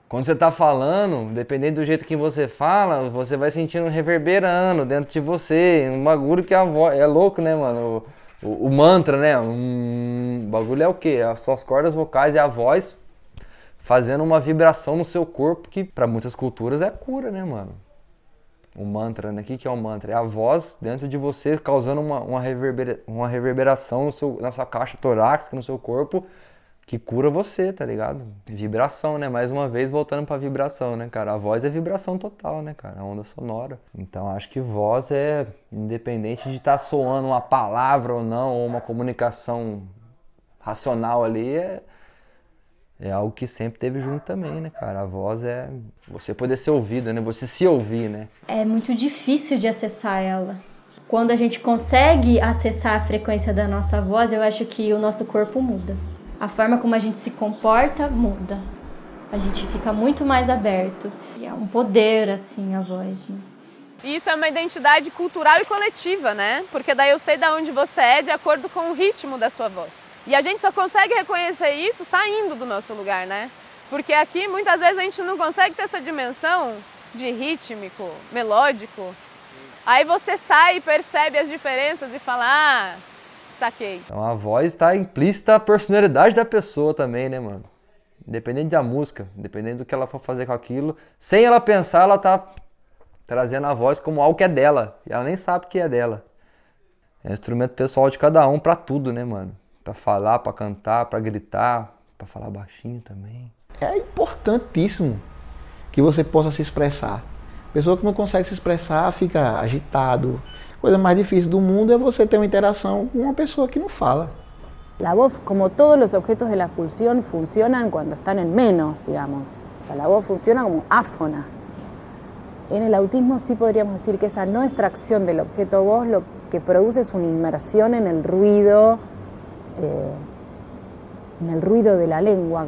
Quando você tá falando, dependendo do jeito que você fala, você vai sentindo reverberando dentro de você. Um bagulho que a voz... É louco, né, mano? O mantra, né? O bagulho é o quê? As suas cordas vocais e a voz fazendo uma vibração no seu corpo que para muitas culturas é cura, né, mano? O mantra, né? O que é o mantra? É a voz dentro de você causando uma reverberação na sua caixa torácica, no seu corpo, que cura você, tá ligado? Vibração, né? Mais uma vez, voltando pra vibração, né, cara? A voz é vibração total, né, cara? A onda sonora. Então, acho que voz é, independente de estar soando uma palavra ou não, ou uma comunicação racional ali, é algo que sempre teve junto também, né, cara? A voz é você poder ser ouvido, né? Você se ouvir, né? É muito difícil de acessar ela. Quando a gente consegue acessar a frequência da nossa voz, eu acho que o nosso corpo muda. A forma como a gente se comporta muda. A gente fica muito mais aberto. E é um poder, assim, a voz, né? E isso é uma identidade cultural e coletiva, né? Porque daí eu sei de onde você é de acordo com o ritmo da sua voz. E a gente só consegue reconhecer isso saindo do nosso lugar, né? Porque aqui, muitas vezes, a gente não consegue ter essa dimensão de rítmico, melódico. Aí você sai e percebe as diferenças e fala, ah, saquei. Então a voz está implícita a personalidade da pessoa também, né, mano? Independente da música, independente do que ela for fazer com aquilo, sem ela pensar, ela tá trazendo a voz como algo que é dela. E ela nem sabe que é dela. É um instrumento pessoal de cada um pra tudo, né, mano? Pra falar, pra cantar, pra gritar, pra falar baixinho também. É importantíssimo que você possa se expressar. Pessoa que não consegue se expressar fica agitado. A coisa mais difícil do mundo é você ter uma interação com uma pessoa que não fala. La voz, como todos los objetos de la pulsión, funcionan cuando están en menos, digamos. O sea, la voz funciona como áfona. En el autismo sí podríamos decir que esa no extracción del objeto voz lo que produce es una inmersión en el ruido de la lengua.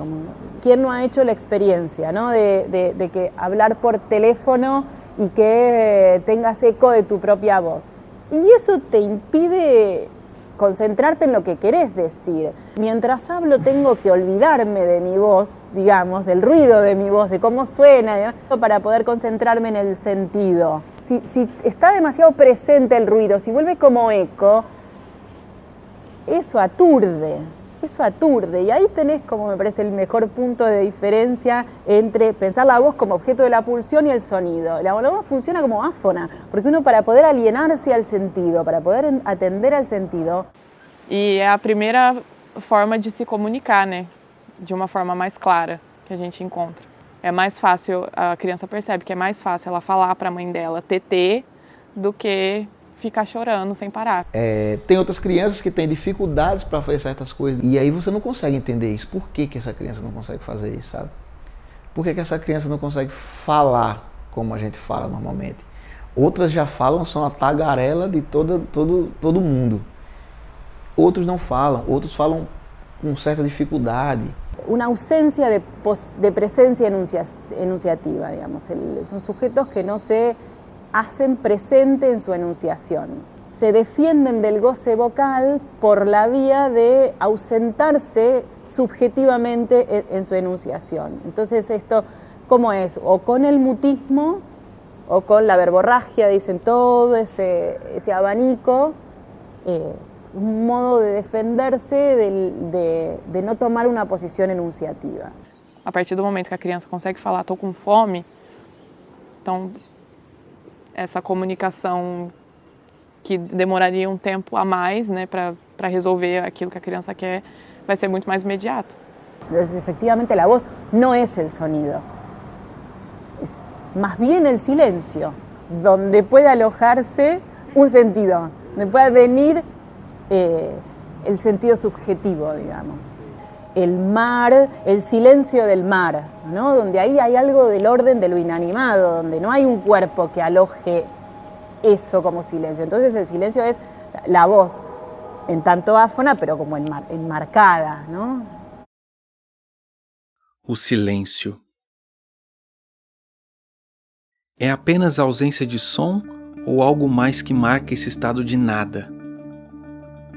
¿Quién no ha hecho la experiencia, ¿no? de que hablar por teléfono y que tengas eco de tu propia voz? Y eso te impide concentrarte en lo que querés decir. Mientras hablo tengo que olvidarme de mi voz, digamos, del ruido de mi voz, de cómo suena, para poder concentrarme en el sentido. Si está demasiado presente el ruido, si vuelve como eco, eso aturde. Y ahí tenés, como me parece, el mejor punto de diferencia entre pensar la voz como objeto de la pulsión y el sonido. La voz funciona como áfona, porque uno, para poder alienarse al sentido, para poder atender al sentido... E é a primeira forma de se comunicar, né? De uma forma mais clara que a gente encontra. É mais fácil, a criança percebe que é mais fácil ela falar para a mãe dela TT do que ficar chorando sem parar. Tem outras crianças que têm dificuldades para fazer certas coisas e aí você não consegue entender isso. Por que essa criança não consegue fazer isso, sabe? Por que essa criança não consegue falar como a gente fala normalmente? Outras já falam, são a tagarela de todo mundo. Outros não falam, outros falam com certa dificuldade. Una ausencia de presencia enunciativa, digamos. Son sujetos que no se hacen presente en su enunciación. Se defienden del goce vocal por la vía de ausentarse subjetivamente en su enunciación. Entonces esto, ¿cómo es? O con el mutismo o con la verborragia, dicen, todo ese abanico. Es un modo de defenderse de no tomar uma posição enunciativa. A partir do momento que a criança consegue falar, estou com fome, então essa comunicação que demoraria um tempo a mais, né, para resolver aquilo que a criança quer, vai ser muito mais imediato. Entonces, efectivamente, la voz no es el sonido, es más bien el silencio, donde puede alojarse un sentido. Me puede venir el sentido subjetivo, digamos. El mar, el silencio del mar, ¿no? Donde ahí hay algo del orden de lo inanimado, donde no hay un cuerpo que aloje eso como silencio. Entonces el silencio es la voz, en tanto áfona, pero como enmarcada, ¿no? O silêncio. É apenas a ausência de som ou algo mais que marca esse estado de nada?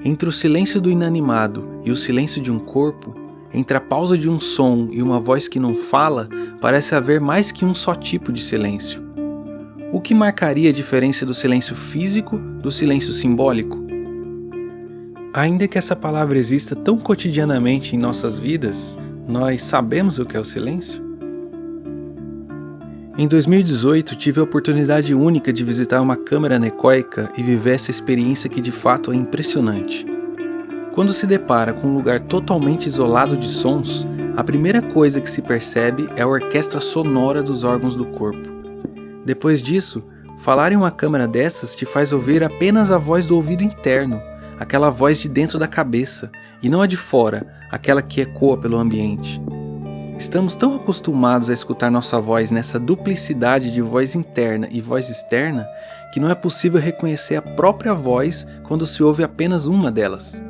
Entre o silêncio do inanimado e o silêncio de um corpo, entre a pausa de um som e uma voz que não fala, parece haver mais que um só tipo de silêncio. O que marcaria a diferença do silêncio físico do silêncio simbólico? Ainda que essa palavra exista tão cotidianamente em nossas vidas, nós sabemos o que é o silêncio? Em 2018, tive a oportunidade única de visitar uma câmara anecoica e viver essa experiência que de fato é impressionante. Quando se depara com um lugar totalmente isolado de sons, a primeira coisa que se percebe é a orquestra sonora dos órgãos do corpo. Depois disso, falar em uma câmara dessas te faz ouvir apenas a voz do ouvido interno, aquela voz de dentro da cabeça, e não a de fora, aquela que ecoa pelo ambiente. Estamos tão acostumados a escutar nossa voz nessa duplicidade de voz interna e voz externa que não é possível reconhecer a própria voz quando se ouve apenas uma delas.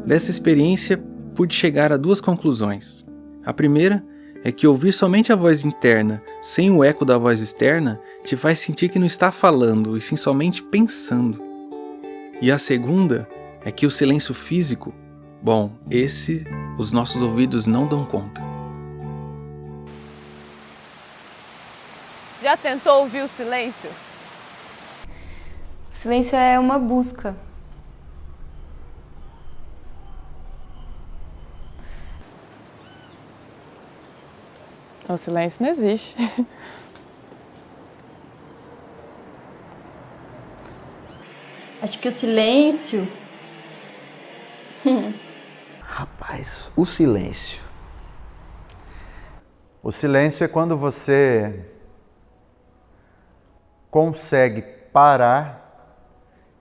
Dessa experiência, pude chegar a duas conclusões. A primeira é que ouvir somente a voz interna, sem o eco da voz externa, te faz sentir que não está falando, e sim somente pensando. E a segunda é que o silêncio físico, bom, esse os nossos ouvidos não dão conta. Já tentou ouvir o silêncio? O silêncio é uma busca. O silêncio não existe. Acho que o silêncio... Rapaz, o silêncio. O silêncio é quando você consegue parar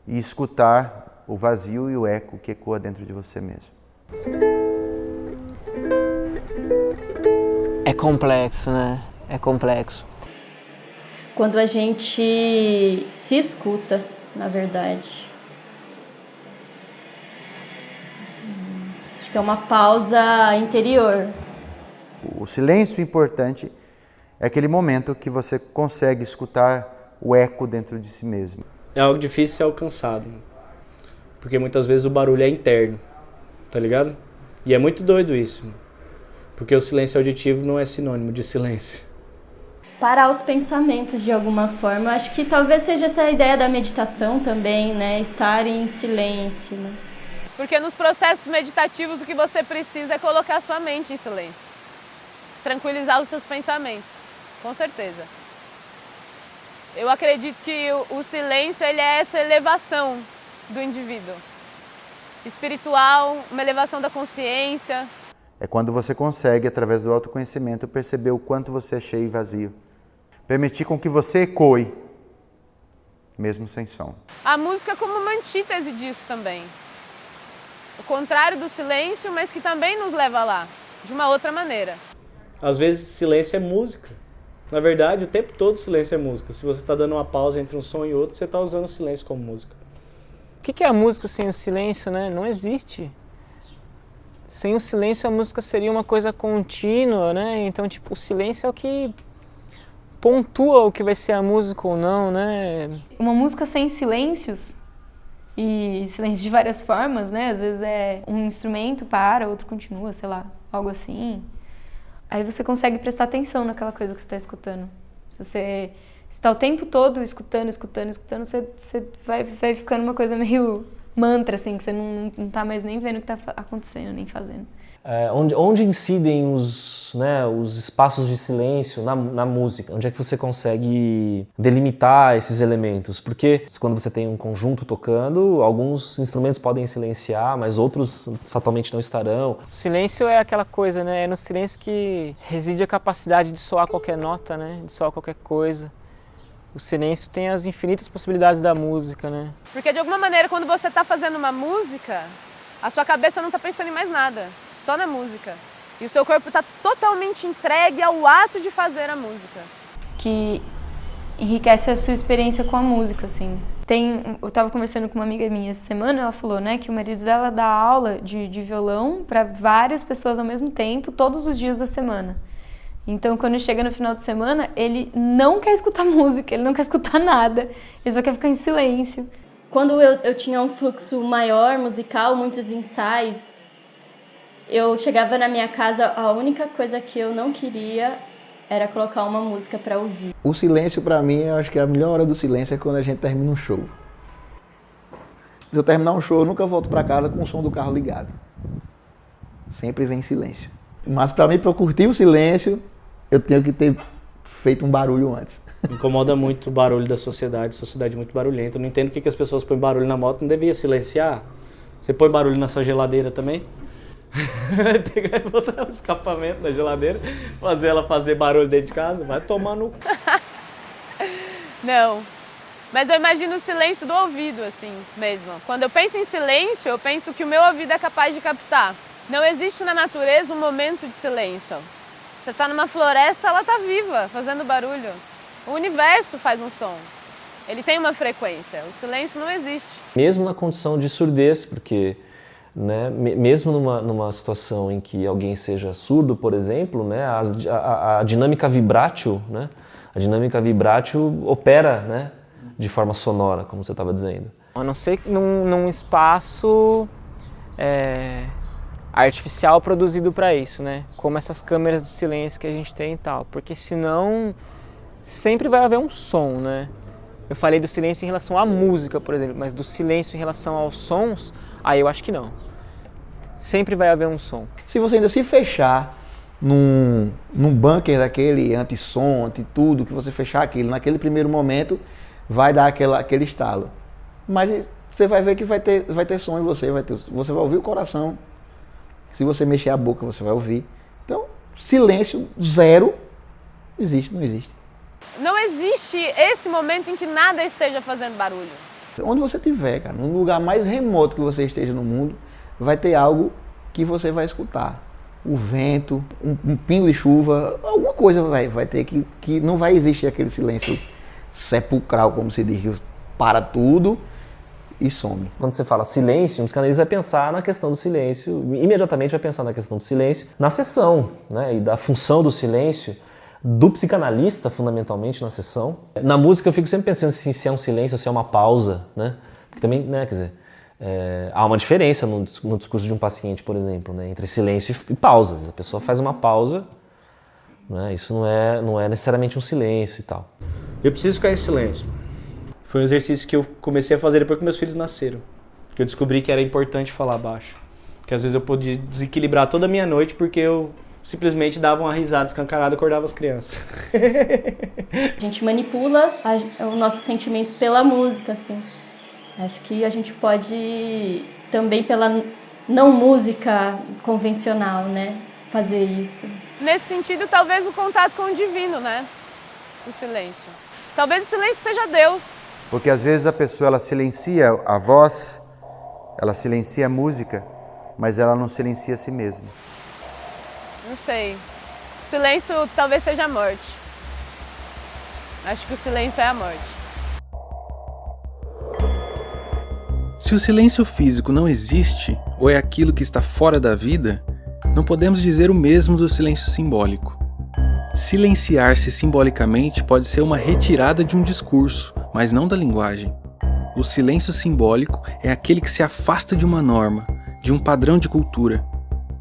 e escutar o vazio e o eco que ecoa dentro de você mesmo. É complexo, né? É complexo. Quando a gente se escuta, na verdade. Acho que é uma pausa interior. O silêncio importante é aquele momento que você consegue escutar o eco dentro de si mesmo. é algo difícil de ser alcançado. Porque muitas vezes o barulho é interno, tá ligado? E é muito doido isso. Porque o silêncio auditivo não é sinônimo de silêncio. Parar os pensamentos de alguma forma. Eu acho que talvez seja essa a ideia da meditação também, né? Estar em silêncio, né? Porque nos processos meditativos o que você precisa é colocar a sua mente em silêncio. Tranquilizar os seus pensamentos, com certeza. Eu acredito que o silêncio ele é essa elevação do indivíduo. Espiritual, uma elevação da consciência. É quando você consegue, através do autoconhecimento, perceber o quanto você é cheio e vazio. Permitir com que você ecoe, mesmo sem som. A música é como uma antítese disso também. O contrário do silêncio, mas que também nos leva lá, de uma outra maneira. Às vezes silêncio é música. Na verdade, o tempo todo silêncio é música. Se você está dando uma pausa entre um som e outro, você está usando o silêncio como música. O que é a música sem o silêncio, né? Não existe. Sem o silêncio, a música seria uma coisa contínua, né? Então, tipo, o silêncio é o que pontua o que vai ser a música ou não, né? Uma música sem silêncios, e silêncio de várias formas, né? Às vezes é um instrumento para, outro continua, sei lá, algo assim. Aí você consegue prestar atenção naquela coisa que você está escutando. Se você está o tempo todo escutando, você vai ficando uma coisa meio mantra, assim, que você não tá mais nem vendo o que tá acontecendo, nem fazendo. Onde incidem os espaços de silêncio na música? Onde é que você consegue delimitar esses elementos? Porque quando você tem um conjunto tocando, alguns instrumentos podem silenciar, mas outros fatalmente não estarão. O silêncio é aquela coisa, né? É no silêncio que reside a capacidade de soar qualquer nota, né? De soar qualquer coisa. O silêncio tem as infinitas possibilidades da música, né? Porque de alguma maneira, quando você está fazendo uma música, a sua cabeça não está pensando em mais nada, só na música. E o seu corpo está totalmente entregue ao ato de fazer a música. Que enriquece a sua experiência com a música, assim. Eu estava conversando com uma amiga minha essa semana, ela falou, né, que o marido dela dá aula de violão para várias pessoas ao mesmo tempo, todos os dias da semana. Então, quando chega no final de semana, ele não quer escutar música, ele não quer escutar nada, ele só quer ficar em silêncio. Quando eu tinha um fluxo maior musical, muitos ensaios, eu chegava na minha casa, a única coisa que eu não queria era colocar uma música para ouvir. O silêncio, para mim, eu acho que a melhor hora do silêncio é quando a gente termina um show. Se eu terminar um show, eu nunca volto para casa com o som do carro ligado. Sempre vem silêncio. Mas para mim, para eu curtir o silêncio, eu tenho que ter feito um barulho antes. Me incomoda muito o barulho da sociedade, sociedade muito barulhenta. Eu não entendo porque as pessoas põem barulho na moto, não devia silenciar. Você põe barulho na sua geladeira também? Pegar e botar um escapamento na geladeira, fazer ela fazer barulho dentro de casa, vai tomar no... Não, mas eu imagino o silêncio do ouvido, assim, mesmo. Quando eu penso em silêncio, eu penso que o meu ouvido é capaz de captar. Não existe na natureza um momento de silêncio. Você está numa floresta, ela está viva, fazendo barulho. O universo faz um som. Ele tem uma frequência. O silêncio não existe. Mesmo na condição de surdez, porque né, mesmo numa situação em que alguém seja surdo, por exemplo, né, a dinâmica vibrátil, né, a dinâmica vibrátil opera, né, de forma sonora, como você estava dizendo. A não ser num espaço artificial produzido para isso, né? Como essas câmeras de silêncio que a gente tem e tal, porque senão sempre vai haver um som, né? Eu falei do silêncio em relação à música, por exemplo, mas do silêncio em relação aos sons, aí eu acho que não. Sempre vai haver um som. Se você ainda se fechar num bunker daquele anti-som, anti-tudo, que você fechar aquilo, naquele primeiro momento vai dar aquele estalo. Mas você vai ver que vai ter som em você, você vai ouvir o coração. Se você mexer a boca, você vai ouvir. Então, silêncio zero não existe. Não existe esse momento em que nada esteja fazendo barulho. Onde você estiver, cara, no lugar mais remoto que você esteja no mundo, vai ter algo que você vai escutar. O vento, um pingo de chuva, alguma coisa vai ter que não vai existir aquele silêncio sepulcral, como se diz, para tudo e some. Quando você fala silêncio, um psicanalista vai pensar na questão do silêncio, imediatamente vai pensar na questão do silêncio, na sessão, né, e da função do silêncio do psicanalista, fundamentalmente, na sessão. Na música eu fico sempre pensando assim, se é um silêncio, se é uma pausa, né? Porque também, né, quer dizer, há uma diferença no discurso de um paciente, por exemplo, né, entre silêncio e pausas. A pessoa faz uma pausa, né, isso não é necessariamente um silêncio e tal. Eu preciso ficar em silêncio. Foi um exercício que eu comecei a fazer depois que meus filhos nasceram. Que eu descobri que era importante falar baixo. Que às vezes eu podia desequilibrar toda a minha noite porque eu simplesmente dava uma risada escancarada e acordava as crianças. A gente manipula os nossos sentimentos pela música, assim. Acho que a gente pode também pela não música convencional, né, fazer isso. Nesse sentido, talvez o contato com o divino, né? O silêncio. Talvez o silêncio seja Deus. Porque às vezes a pessoa ela silencia a voz, ela silencia a música, mas ela não silencia a si mesma. Não sei. O silêncio talvez seja a morte. Acho que o silêncio é a morte. Se o silêncio físico não existe, ou é aquilo que está fora da vida, não podemos dizer o mesmo do silêncio simbólico. Silenciar-se simbolicamente pode ser uma retirada de um discurso, mas não da linguagem. O silêncio simbólico é aquele que se afasta de uma norma, de um padrão de cultura.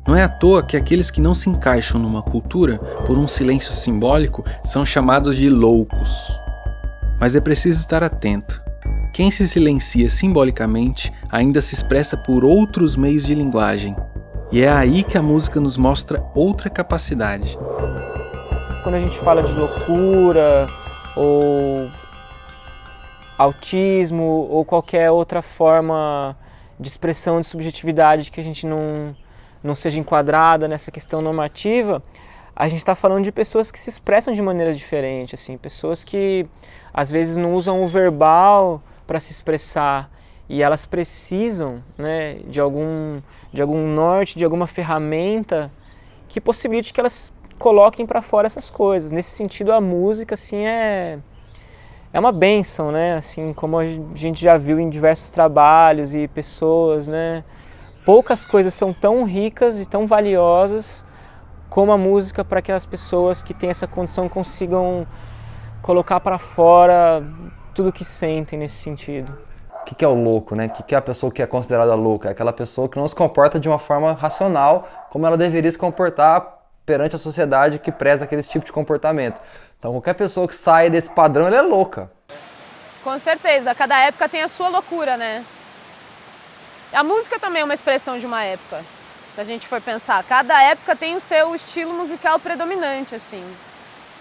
Não é à toa que aqueles que não se encaixam numa cultura por um silêncio simbólico são chamados de loucos. Mas é preciso estar atento. Quem se silencia simbolicamente ainda se expressa por outros meios de linguagem. E é aí que a música nos mostra outra capacidade. Quando a gente fala de loucura, ou autismo, ou qualquer outra forma de expressão de subjetividade que a gente não seja enquadrada nessa questão normativa, a gente está falando de pessoas que se expressam de maneiras diferentes, assim, pessoas que às vezes não usam o verbal para se expressar e elas precisam, né, de algum norte, de alguma ferramenta que possibilite que elas coloquem para fora essas coisas. Nesse sentido, a música assim é uma bênção, né? Assim, como a gente já viu em diversos trabalhos e pessoas, né? Poucas coisas são tão ricas e tão valiosas como a música para que as pessoas que têm essa condição consigam colocar para fora tudo o que sentem nesse sentido. O que é o louco, né? O que é a pessoa que é considerada louca? É aquela pessoa que não se comporta de uma forma racional como ela deveria se comportar perante a sociedade que preza aquele tipo de comportamento. Então qualquer pessoa que sai desse padrão, ela é louca. Com certeza, cada época tem a sua loucura, né? A música também é uma expressão de uma época, se a gente for pensar. Cada época tem o seu estilo musical predominante, assim.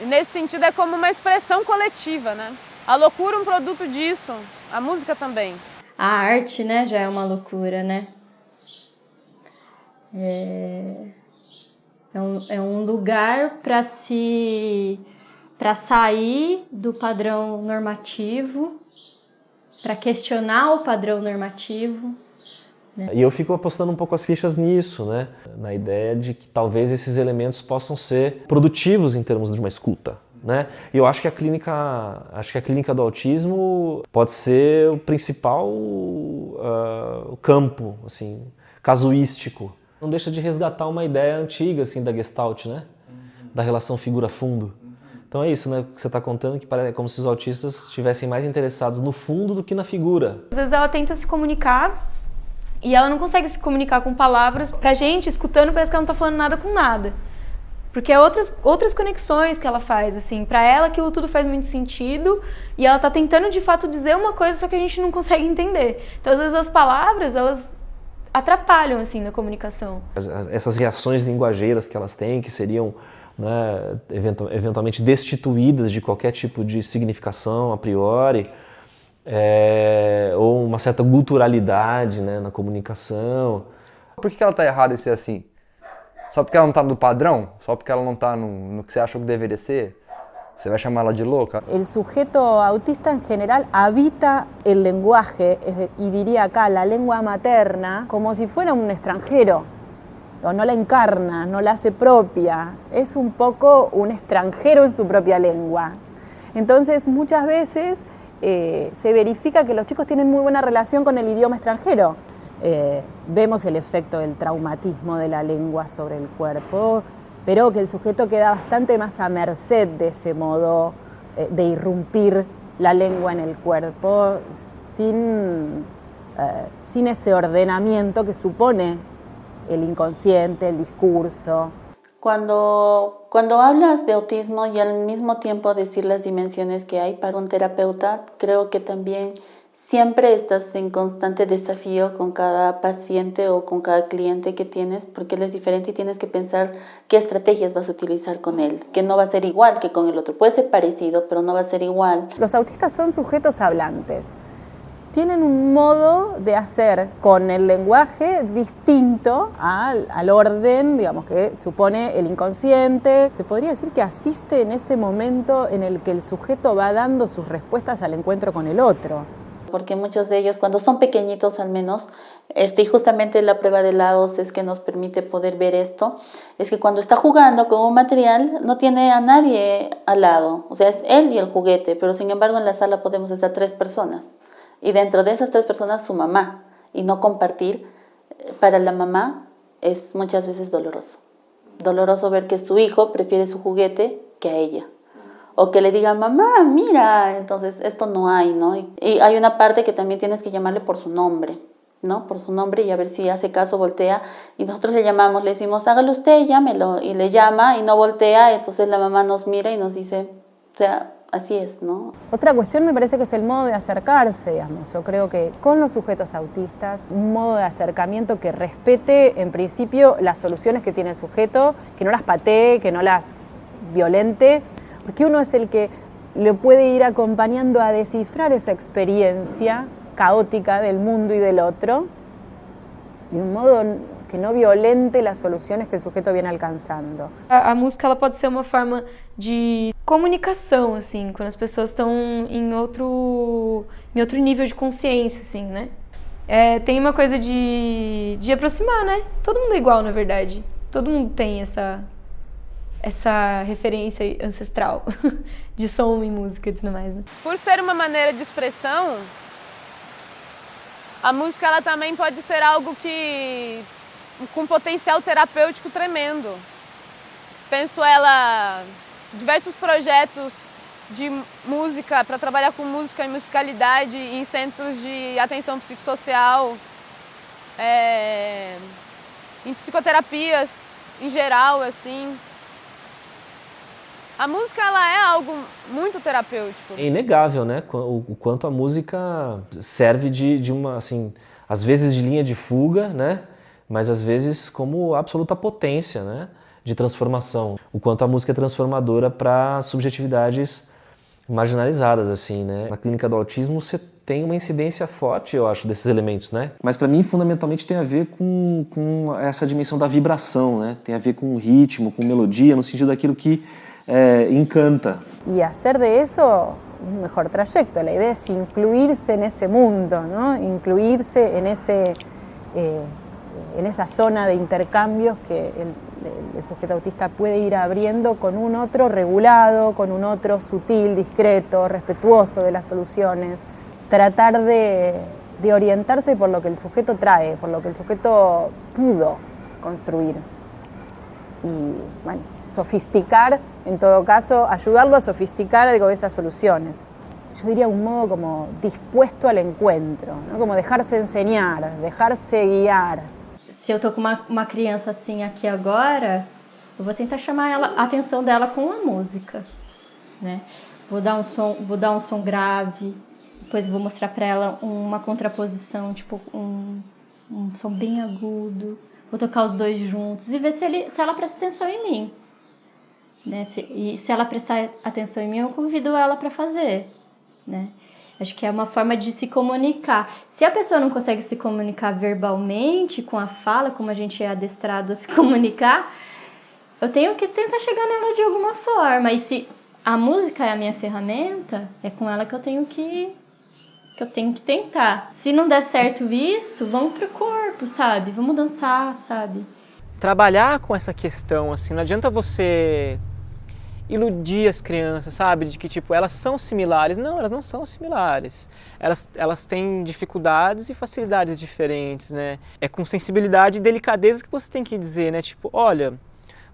E nesse sentido é como uma expressão coletiva, né? A loucura é um produto disso, a música também. A arte, né, já é uma loucura, né? É um lugar para sair do padrão normativo, para questionar o padrão normativo. Né? E eu fico apostando um pouco as fichas nisso, né? Na ideia de que talvez esses elementos possam ser produtivos em termos de uma escuta. Né? E eu acho que a clínica do autismo pode ser o principal campo, assim, casuístico. Não deixa de resgatar uma ideia antiga assim, da Gestalt, né? Da relação figura-fundo. Então é isso, né? Que você está contando, que parece como se os autistas estivessem mais interessados no fundo do que na figura. Às vezes ela tenta se comunicar e ela não consegue se comunicar com palavras. Pra gente, escutando, parece que ela não está falando nada com nada. Porque é outras conexões que ela faz, assim. Pra ela aquilo tudo faz muito sentido e ela tá tentando de fato dizer uma coisa, só que a gente não consegue entender. Então às vezes as palavras, elas atrapalham, assim, na comunicação. Essas reações linguageiras que elas têm, que seriam, né, eventualmente destituídas de qualquer tipo de significação a priori, ou uma certa guturalidade, né, na comunicação. Por que ela está errada em ser assim? Só porque ela não está no padrão? Só porque ela não está no que você achou que deveria ser? ¿Se va a llamar ella loca? El sujeto autista en general habita el lenguaje, y diría acá la lengua materna, como si fuera un extranjero. No la encarna, no la hace propia. Es un poco un extranjero en su propia lengua. Entonces, muchas veces se verifica que los chicos tienen muy buena relación con el idioma extranjero. Vemos el efecto del traumatismo de la lengua sobre el cuerpo, pero que el sujeto queda bastante más a merced de ese modo de irrumpir la lengua en el cuerpo sin ese ordenamiento que supone el inconsciente, el discurso. Cuando hablas de autismo y al mismo tiempo decir las dimensiones que hay para un terapeuta, creo que también siempre estás en constante desafío con cada paciente o con cada cliente que tienes, porque él es diferente y tienes que pensar qué estrategias vas a utilizar con él, que no va a ser igual que con el otro. Puede ser parecido, pero no va a ser igual. Los autistas son sujetos hablantes. Tienen un modo de hacer con el lenguaje distinto al orden, digamos, que supone el inconsciente. Se podría decir que asiste en ese momento en el que el sujeto va dando sus respuestas al encuentro con el otro. Porque muchos de ellos, cuando son pequeñitos al menos, y justamente la prueba de lados es que nos permite poder ver esto, es que cuando está jugando con un material no tiene a nadie al lado, o sea, es él y el juguete, pero sin embargo en la sala podemos estar 3 personas. Y dentro de esas 3 personas su mamá, y no compartir, para la mamá es muchas veces doloroso. Doloroso ver que su hijo prefiere su juguete que a ella. O que le diga, mamá, mira, entonces esto no hay, ¿no? Y hay una parte que también tienes que llamarle por su nombre, ¿no? Por su nombre y a ver si hace caso, voltea. Y nosotros le llamamos, le decimos, hágalo usted, llámelo. Y le llama y no voltea, entonces la mamá nos mira y nos dice, o sea, así es, ¿no? Otra cuestión me parece que es el modo de acercarse, digamos. Yo creo que con los sujetos autistas, un modo de acercamiento que respete, en principio, las soluciones que tiene el sujeto, que no las patee, que no las violente, porque uno es el que le puede ir acompañando a descifrar esa experiencia caótica del mundo y del otro, de un modo que não violente as soluções que o sujeito vem alcançando. A música ela pode ser uma forma de comunicação, assim, quando as pessoas estão em outro nível de consciência, assim, né? Tem uma coisa de aproximar, né? Todo mundo é igual, na verdade. Todo mundo tem essa referência ancestral de som e música e tudo mais, né? Por ser uma maneira de expressão, a música ela também pode ser algo que com potencial terapêutico tremendo. Penso ela diversos projetos de música para trabalhar com música e musicalidade em centros de atenção psicossocial, em psicoterapias em geral, assim. A música ela é algo muito terapêutico. É inegável, né? O quanto a música serve de uma, assim, às vezes de linha de fuga, né? Mas às vezes como absoluta potência, né? De transformação. O quanto a música é transformadora para subjetividades marginalizadas, assim, né? Na clínica do autismo você tem uma incidência forte, eu acho, desses elementos, né? Mas para mim, fundamentalmente, tem a ver com essa dimensão da vibração, né? Tem a ver com ritmo, com melodia, no sentido daquilo que encanta. Y hacer de eso un mejor trayecto. La idea es incluirse en ese mundo, ¿no? Incluirse en esa zona de intercambios que el sujeto autista puede ir abriendo con un otro regulado, con un otro sutil, discreto, respetuoso de las soluciones. Tratar de orientarse por lo que el sujeto trae, por lo que el sujeto pudo construir. Y bueno, sofisticar, en todo caso, ayudarlo a sofisticar algo de esas soluciones. Yo diría un modo como dispuesto al encuentro, ¿no? Como dejarse enseñar, dejarse guiar. Se eu tô com uma criança assim aqui agora, eu vou tentar chamar a atenção dela com a música, né? Vou dar um som grave, depois vou mostrar para ela uma contraposição, tipo um som bem agudo. Vou tocar os dois juntos e ver se ela presta atenção em mim. Né? E se ela prestar atenção em mim, eu convido ela para fazer, né? Acho que é uma forma de se comunicar. Se a pessoa não consegue se comunicar verbalmente, com a fala, como a gente é adestrado a se comunicar, eu tenho que tentar chegar nela de alguma forma. E se a música é a minha ferramenta, é com ela que eu tenho que tentar. Se não der certo isso, vamos pro corpo, sabe? Vamos dançar, sabe? Trabalhar com essa questão, assim, não adianta você iludir as crianças, sabe? De que, tipo, elas são similares. Não, elas não são similares. Elas têm dificuldades e facilidades diferentes, né? É com sensibilidade e delicadeza que você tem que dizer, né? Tipo, olha,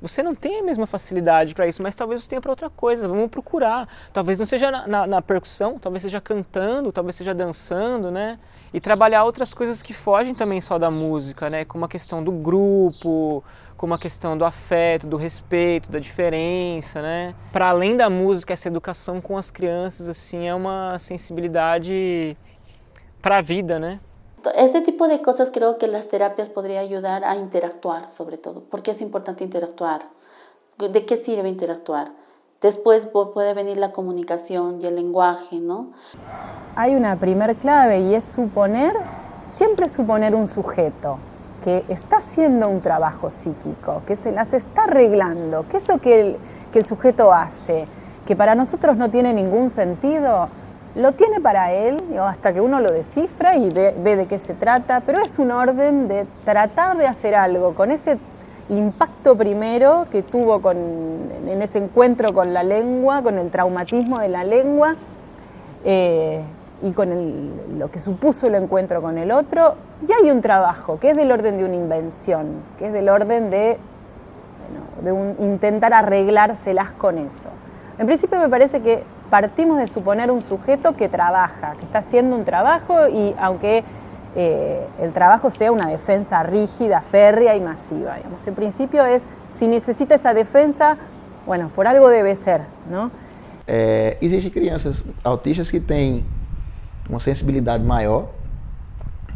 você não tem a mesma facilidade para isso, mas talvez você tenha para outra coisa, vamos procurar. Talvez não seja na percussão, talvez seja cantando, talvez seja dançando, né? E trabalhar outras coisas que fogem também só da música, né? Como a questão do grupo, como a questão do afeto, do respeito, da diferença, né? Para além da música, essa educação com as crianças, assim, é uma sensibilidade para a vida, né? Este tipo de cosas creo que las terapias podría ayudar a interactuar, sobre todo. ¿Por qué es importante interactuar? ¿De qué sirve interactuar? Después puede venir la comunicación y el lenguaje, ¿no? Hay una primer clave y es siempre suponer un sujeto que está haciendo un trabajo psíquico, que se las está arreglando, que eso que el sujeto hace, que para nosotros no tiene ningún sentido, lo tiene para él, hasta que uno lo descifra y ve de qué se trata, pero es un orden de tratar de hacer algo con ese impacto primero que tuvo en ese encuentro con la lengua, con el traumatismo de la lengua y con lo que supuso el encuentro con el otro. Y hay un trabajo que es del orden de una invención, que es del orden de intentar arreglárselas con eso. En principio me parece que partimos de suponer un sujeto que trabaja, que está haciendo un trabajo y aunque el trabajo sea una defensa rígida, férrea y masiva. Digamos. El principio es, si necesita esa defensa, bueno, por algo debe ser, ¿no? Existem crianças autistas que têm uma sensibilidade maior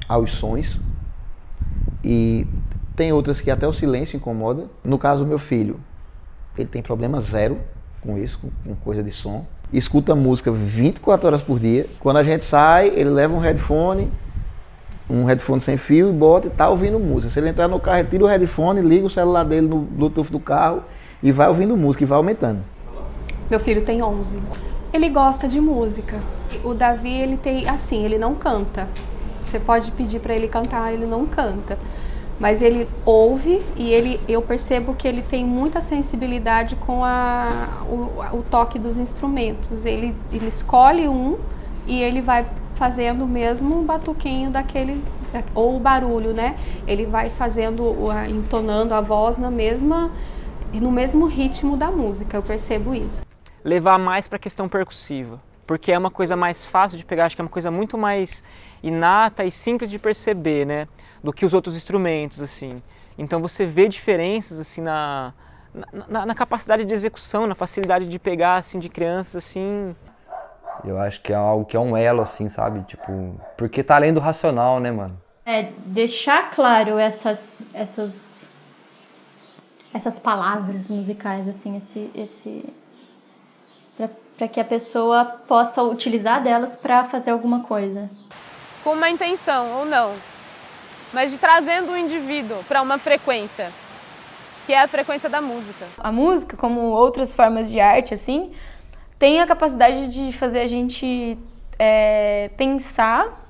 aos sons e tem outras que até o silêncio incomoda. No caso do meu filho, ele tem problema zero com isso, com coisa de som. Escuta música 24 horas por dia. Quando a gente sai, ele leva um headphone sem fio e bota e tá ouvindo música. Se ele entrar no carro, ele tira o headphone, liga o celular dele no Bluetooth do carro e vai ouvindo música e vai aumentando. Meu filho tem 11. Ele gosta de música. O Davi, ele tem, assim, ele não canta. Você pode pedir para ele cantar, ele não canta. Mas ele ouve e eu percebo que ele tem muita sensibilidade com o toque dos instrumentos. Ele escolhe um e ele vai fazendo o mesmo batuquinho daquele, ou o barulho, né? Ele vai fazendo, entonando a voz no mesmo ritmo da música, eu percebo isso. Levar mais para a questão percussiva, porque é uma coisa mais fácil de pegar, acho que é uma coisa muito mais inata e simples de perceber, né, do que os outros instrumentos, assim. Então você vê diferenças, assim, na capacidade de execução, na facilidade de pegar, assim, de crianças, assim. Eu acho que é algo que é um elo, assim, sabe, tipo, porque tá além do racional, né, mano? Deixar claro essas palavras musicais, assim, para que a pessoa possa utilizar delas para fazer alguma coisa. Com uma intenção ou não, mas de trazendo o indivíduo para uma frequência, que é a frequência da música. A música, como outras formas de arte, assim, tem a capacidade de fazer a gente pensar,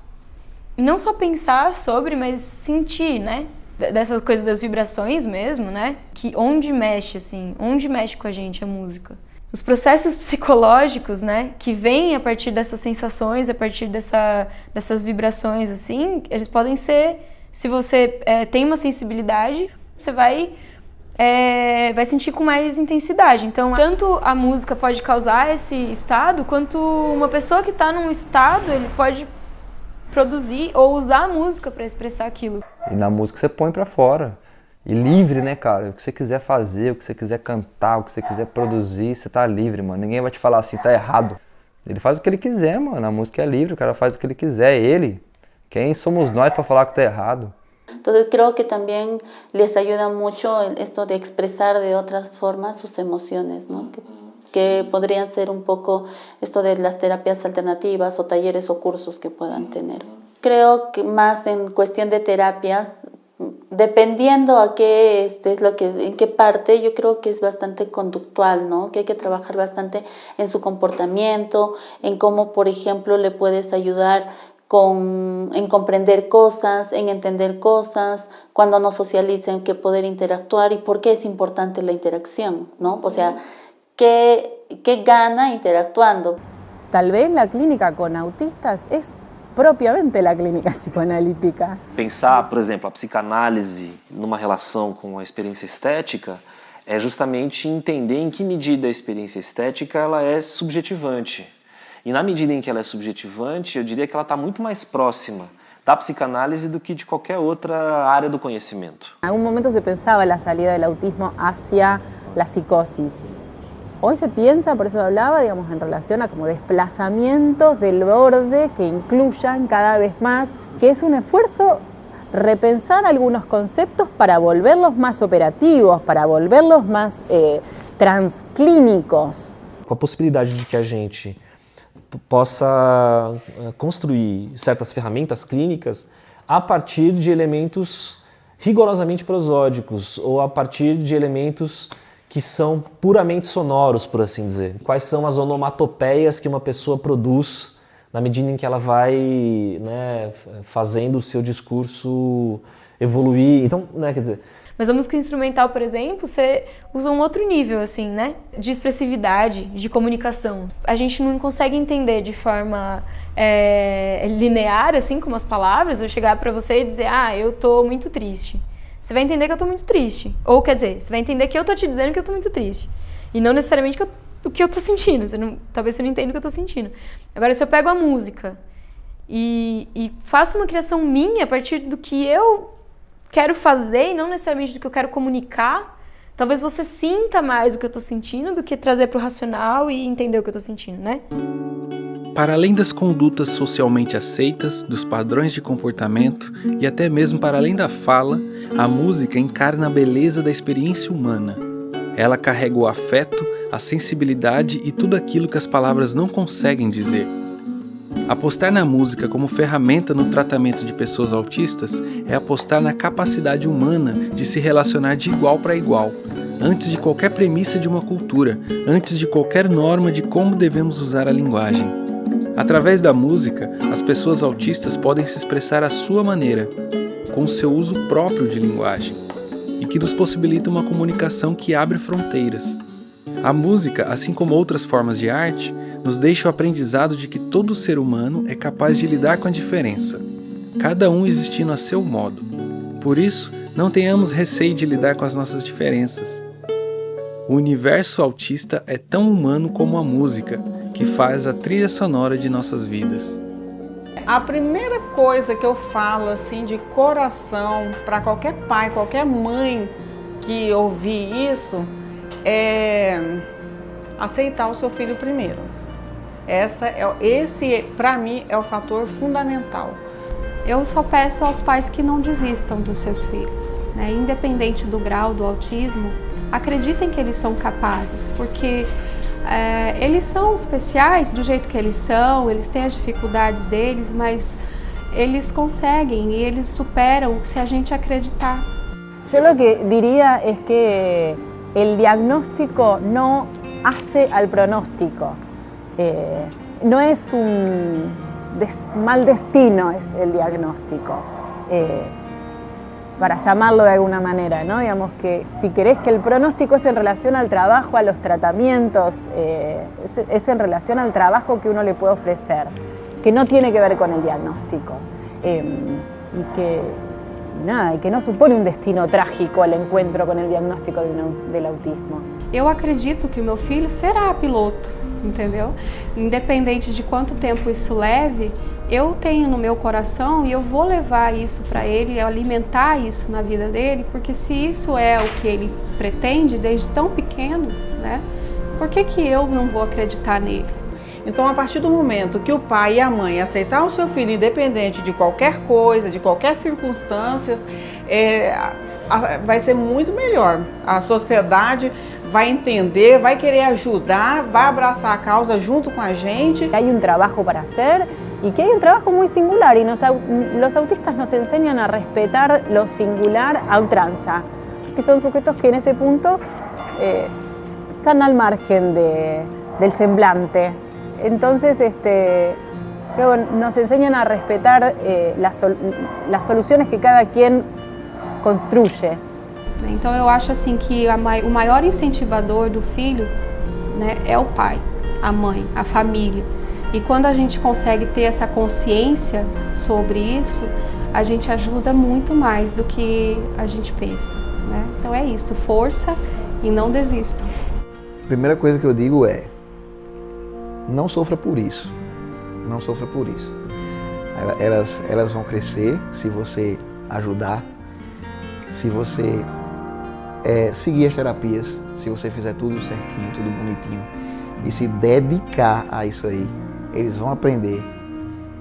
não só pensar sobre, mas sentir, né? Dessas coisas das vibrações mesmo, né? Que onde mexe, assim, onde mexe com a gente a música. Os processos psicológicos, né, que vêm a partir dessas sensações, a partir dessas vibrações, assim, eles podem ser, se você tem uma sensibilidade, você vai sentir com mais intensidade. Então, tanto a música pode causar esse estado, quanto uma pessoa que está num estado, ele pode produzir ou usar a música para expressar aquilo. E na música você põe para fora. E livre, né, cara? O que você quiser fazer, o que você quiser cantar, o que você quiser produzir, você tá livre, mano. Ninguém vai te falar assim, tá errado. Ele faz o que ele quiser, mano. A música é livre, o cara faz o que ele quiser. Ele. Quem somos nós para falar que tá errado? Entonces creo que también les ayuda mucho esto de expresar de otras formas sus emociones, ¿no? Que podrían ser un poco esto de las terapias alternativas o talleres o cursos que puedan tener. Creo que más en cuestión de terapias, dependiendo a qué en qué parte, yo creo que es bastante conductual, ¿no? Que hay que trabajar bastante en su comportamiento, en cómo, por ejemplo, le puedes ayudar en comprender cosas, en entender cosas, cuando no socialicen, que poder interactuar y por qué es importante la interacción, ¿no? O sea, ¿qué gana interactuando? Tal vez la clínica con autistas es propriamente la clínica psicoanalítica. Pensar, por exemplo, a psicanálise numa relação com a experiência estética é justamente entender em que medida a experiência estética ela é subjetivante. E na medida em que ela é subjetivante, eu diria que ela está muito mais próxima da psicanálise do que de qualquer outra área do conhecimento. En algún momento se pensaba la salida del autismo hacia la psicosis. Hoy se piensa, por eso hablaba, digamos, en relación a como desplazamientos del borde que incluyan cada vez más, que es un esfuerzo repensar algunos conceptos para volverlos más operativos, para volverlos más transclínicos. Com a possibilidade de que a gente possa construir certas ferramentas clínicas a partir de elementos rigorosamente prosódicos ou a partir de elementos que são puramente sonoros, por assim dizer. Quais são as onomatopeias que uma pessoa produz na medida em que ela vai, né, fazendo o seu discurso evoluir. Então, né, quer dizer... Mas a música instrumental, por exemplo, você usa um outro nível, assim, né? De expressividade, de comunicação. A gente não consegue entender de forma linear, assim, como as palavras. Eu chegar pra você e dizer, eu tô muito triste. Você vai entender que eu tô muito triste. Ou, quer dizer, você vai entender que eu tô te dizendo que eu tô muito triste. E não necessariamente o que eu tô sentindo. Talvez você não entenda o que eu tô sentindo. Agora, se eu pego a música e faço uma criação minha a partir do que eu quero fazer e não necessariamente do que eu quero comunicar, talvez você sinta mais o que eu tô sentindo do que trazer pro racional e entender o que eu tô sentindo, né? Para além das condutas socialmente aceitas, dos padrões de comportamento e até mesmo para além da fala, a música encarna a beleza da experiência humana. Ela carrega o afeto, a sensibilidade e tudo aquilo que as palavras não conseguem dizer. Apostar na música como ferramenta no tratamento de pessoas autistas é apostar na capacidade humana de se relacionar de igual para igual, antes de qualquer premissa de uma cultura, antes de qualquer norma de como devemos usar a linguagem. Através da música, as pessoas autistas podem se expressar à sua maneira, com o seu uso próprio de linguagem, e que nos possibilita uma comunicação que abre fronteiras. A música, assim como outras formas de arte, nos deixa o aprendizado de que todo ser humano é capaz de lidar com a diferença, cada um existindo a seu modo. Por isso, não tenhamos receio de lidar com as nossas diferenças. O universo autista é tão humano como a música, que faz a trilha sonora de nossas vidas. A primeira coisa que eu falo assim de coração para qualquer pai, qualquer mãe que ouvir isso é aceitar o seu filho primeiro. Esse para mim é o fator fundamental. Eu só peço aos pais que não desistam dos seus filhos, né? Independente do grau do autismo, acreditem que eles são capazes, porque eles são especiais do jeito que eles têm as dificuldades deles, mas eles conseguem e eles superam se a gente acreditar. Yo lo que diría es que el diagnóstico no hace al pronóstico. No es un mal destino el diagnóstico, para llamarlo de alguna manera, ¿no? Digamos que si querés que el pronóstico es en relación al trabajo, a los tratamientos, es en relación al trabajo que uno le puede ofrecer, que no tiene que ver con el diagnóstico, y que no supone un destino trágico el encuentro con el diagnóstico del autismo. Eu acredito que o meu filho será piloto, entendeu? Independente de quanto tempo isso leve, eu tenho no meu coração e eu vou levar isso para ele, alimentar isso na vida dele, porque se isso é o que ele pretende desde tão pequeno, né? Por que eu não vou acreditar nele? Então, a partir do momento que o pai e a mãe aceitar o seu filho independente de qualquer coisa, de qualquer circunstância, vai ser muito melhor. A sociedade vai entender, vai querer ajudar, vai abraçar a causa junto com a gente. Hay un trabajo para hacer y que hay un trabajo muy singular y los autistas nos enseñan a respetar lo singular a ultranza, que son sujetos que en ese punto están al margen del semblante. Entonces, nos enseñan a respetar las soluciones que cada quien construye. Então eu acho assim que o maior incentivador do filho, né, é o pai, a mãe, a família. E quando a gente consegue ter essa consciência sobre isso, a gente ajuda muito mais do que a gente pensa, né? Então é isso, força e não desistam. A primeira coisa que eu digo é: não sofra por isso. Não sofra por isso. Elas vão crescer se você ajudar, se você seguir as terapias, se você fizer tudo certinho, tudo bonitinho e se dedicar a isso aí. Eles vão aprender,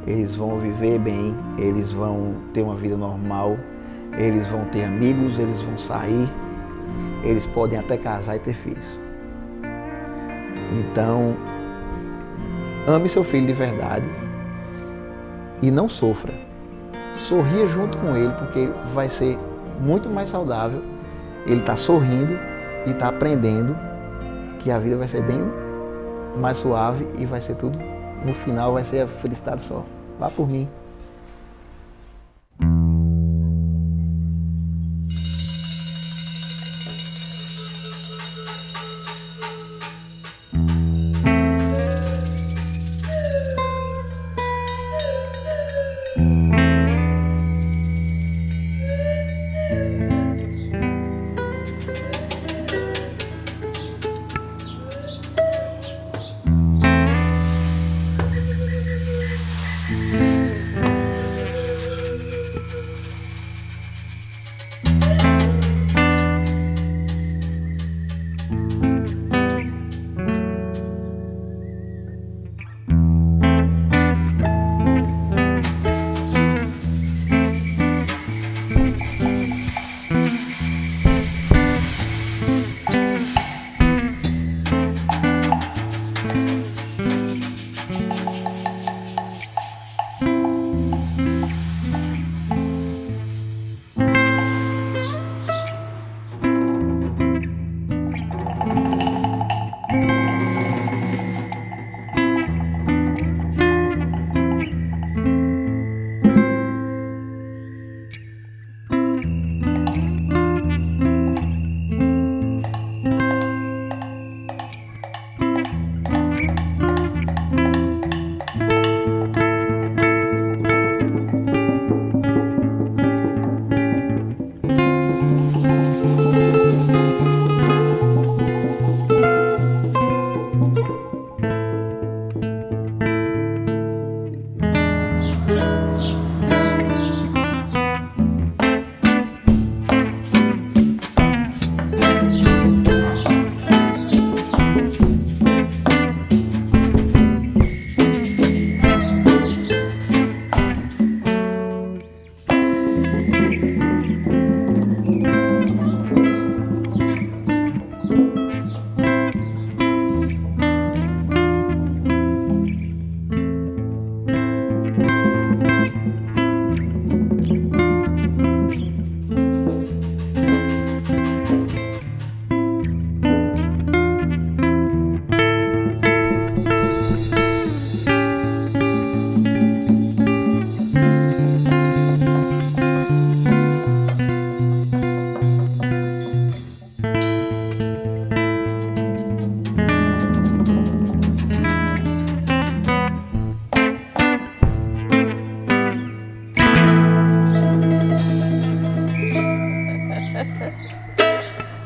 eles vão viver bem, eles vão ter uma vida normal, eles vão ter amigos, eles vão sair, eles podem até casar e ter filhos. Então, ame seu filho de verdade e não sofra. Sorria junto com ele, porque vai ser muito mais saudável. Ele está sorrindo e está aprendendo que a vida vai ser bem mais suave e vai ser tudo, no final vai ser a felicidade só. Vá por mim.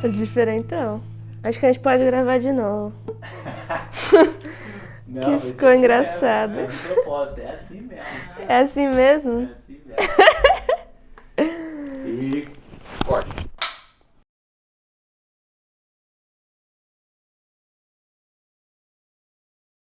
Diferentão. Acho que a gente pode gravar de novo. Não, que ficou engraçado. É de propósito, é assim mesmo. É assim mesmo? É assim mesmo. E corte.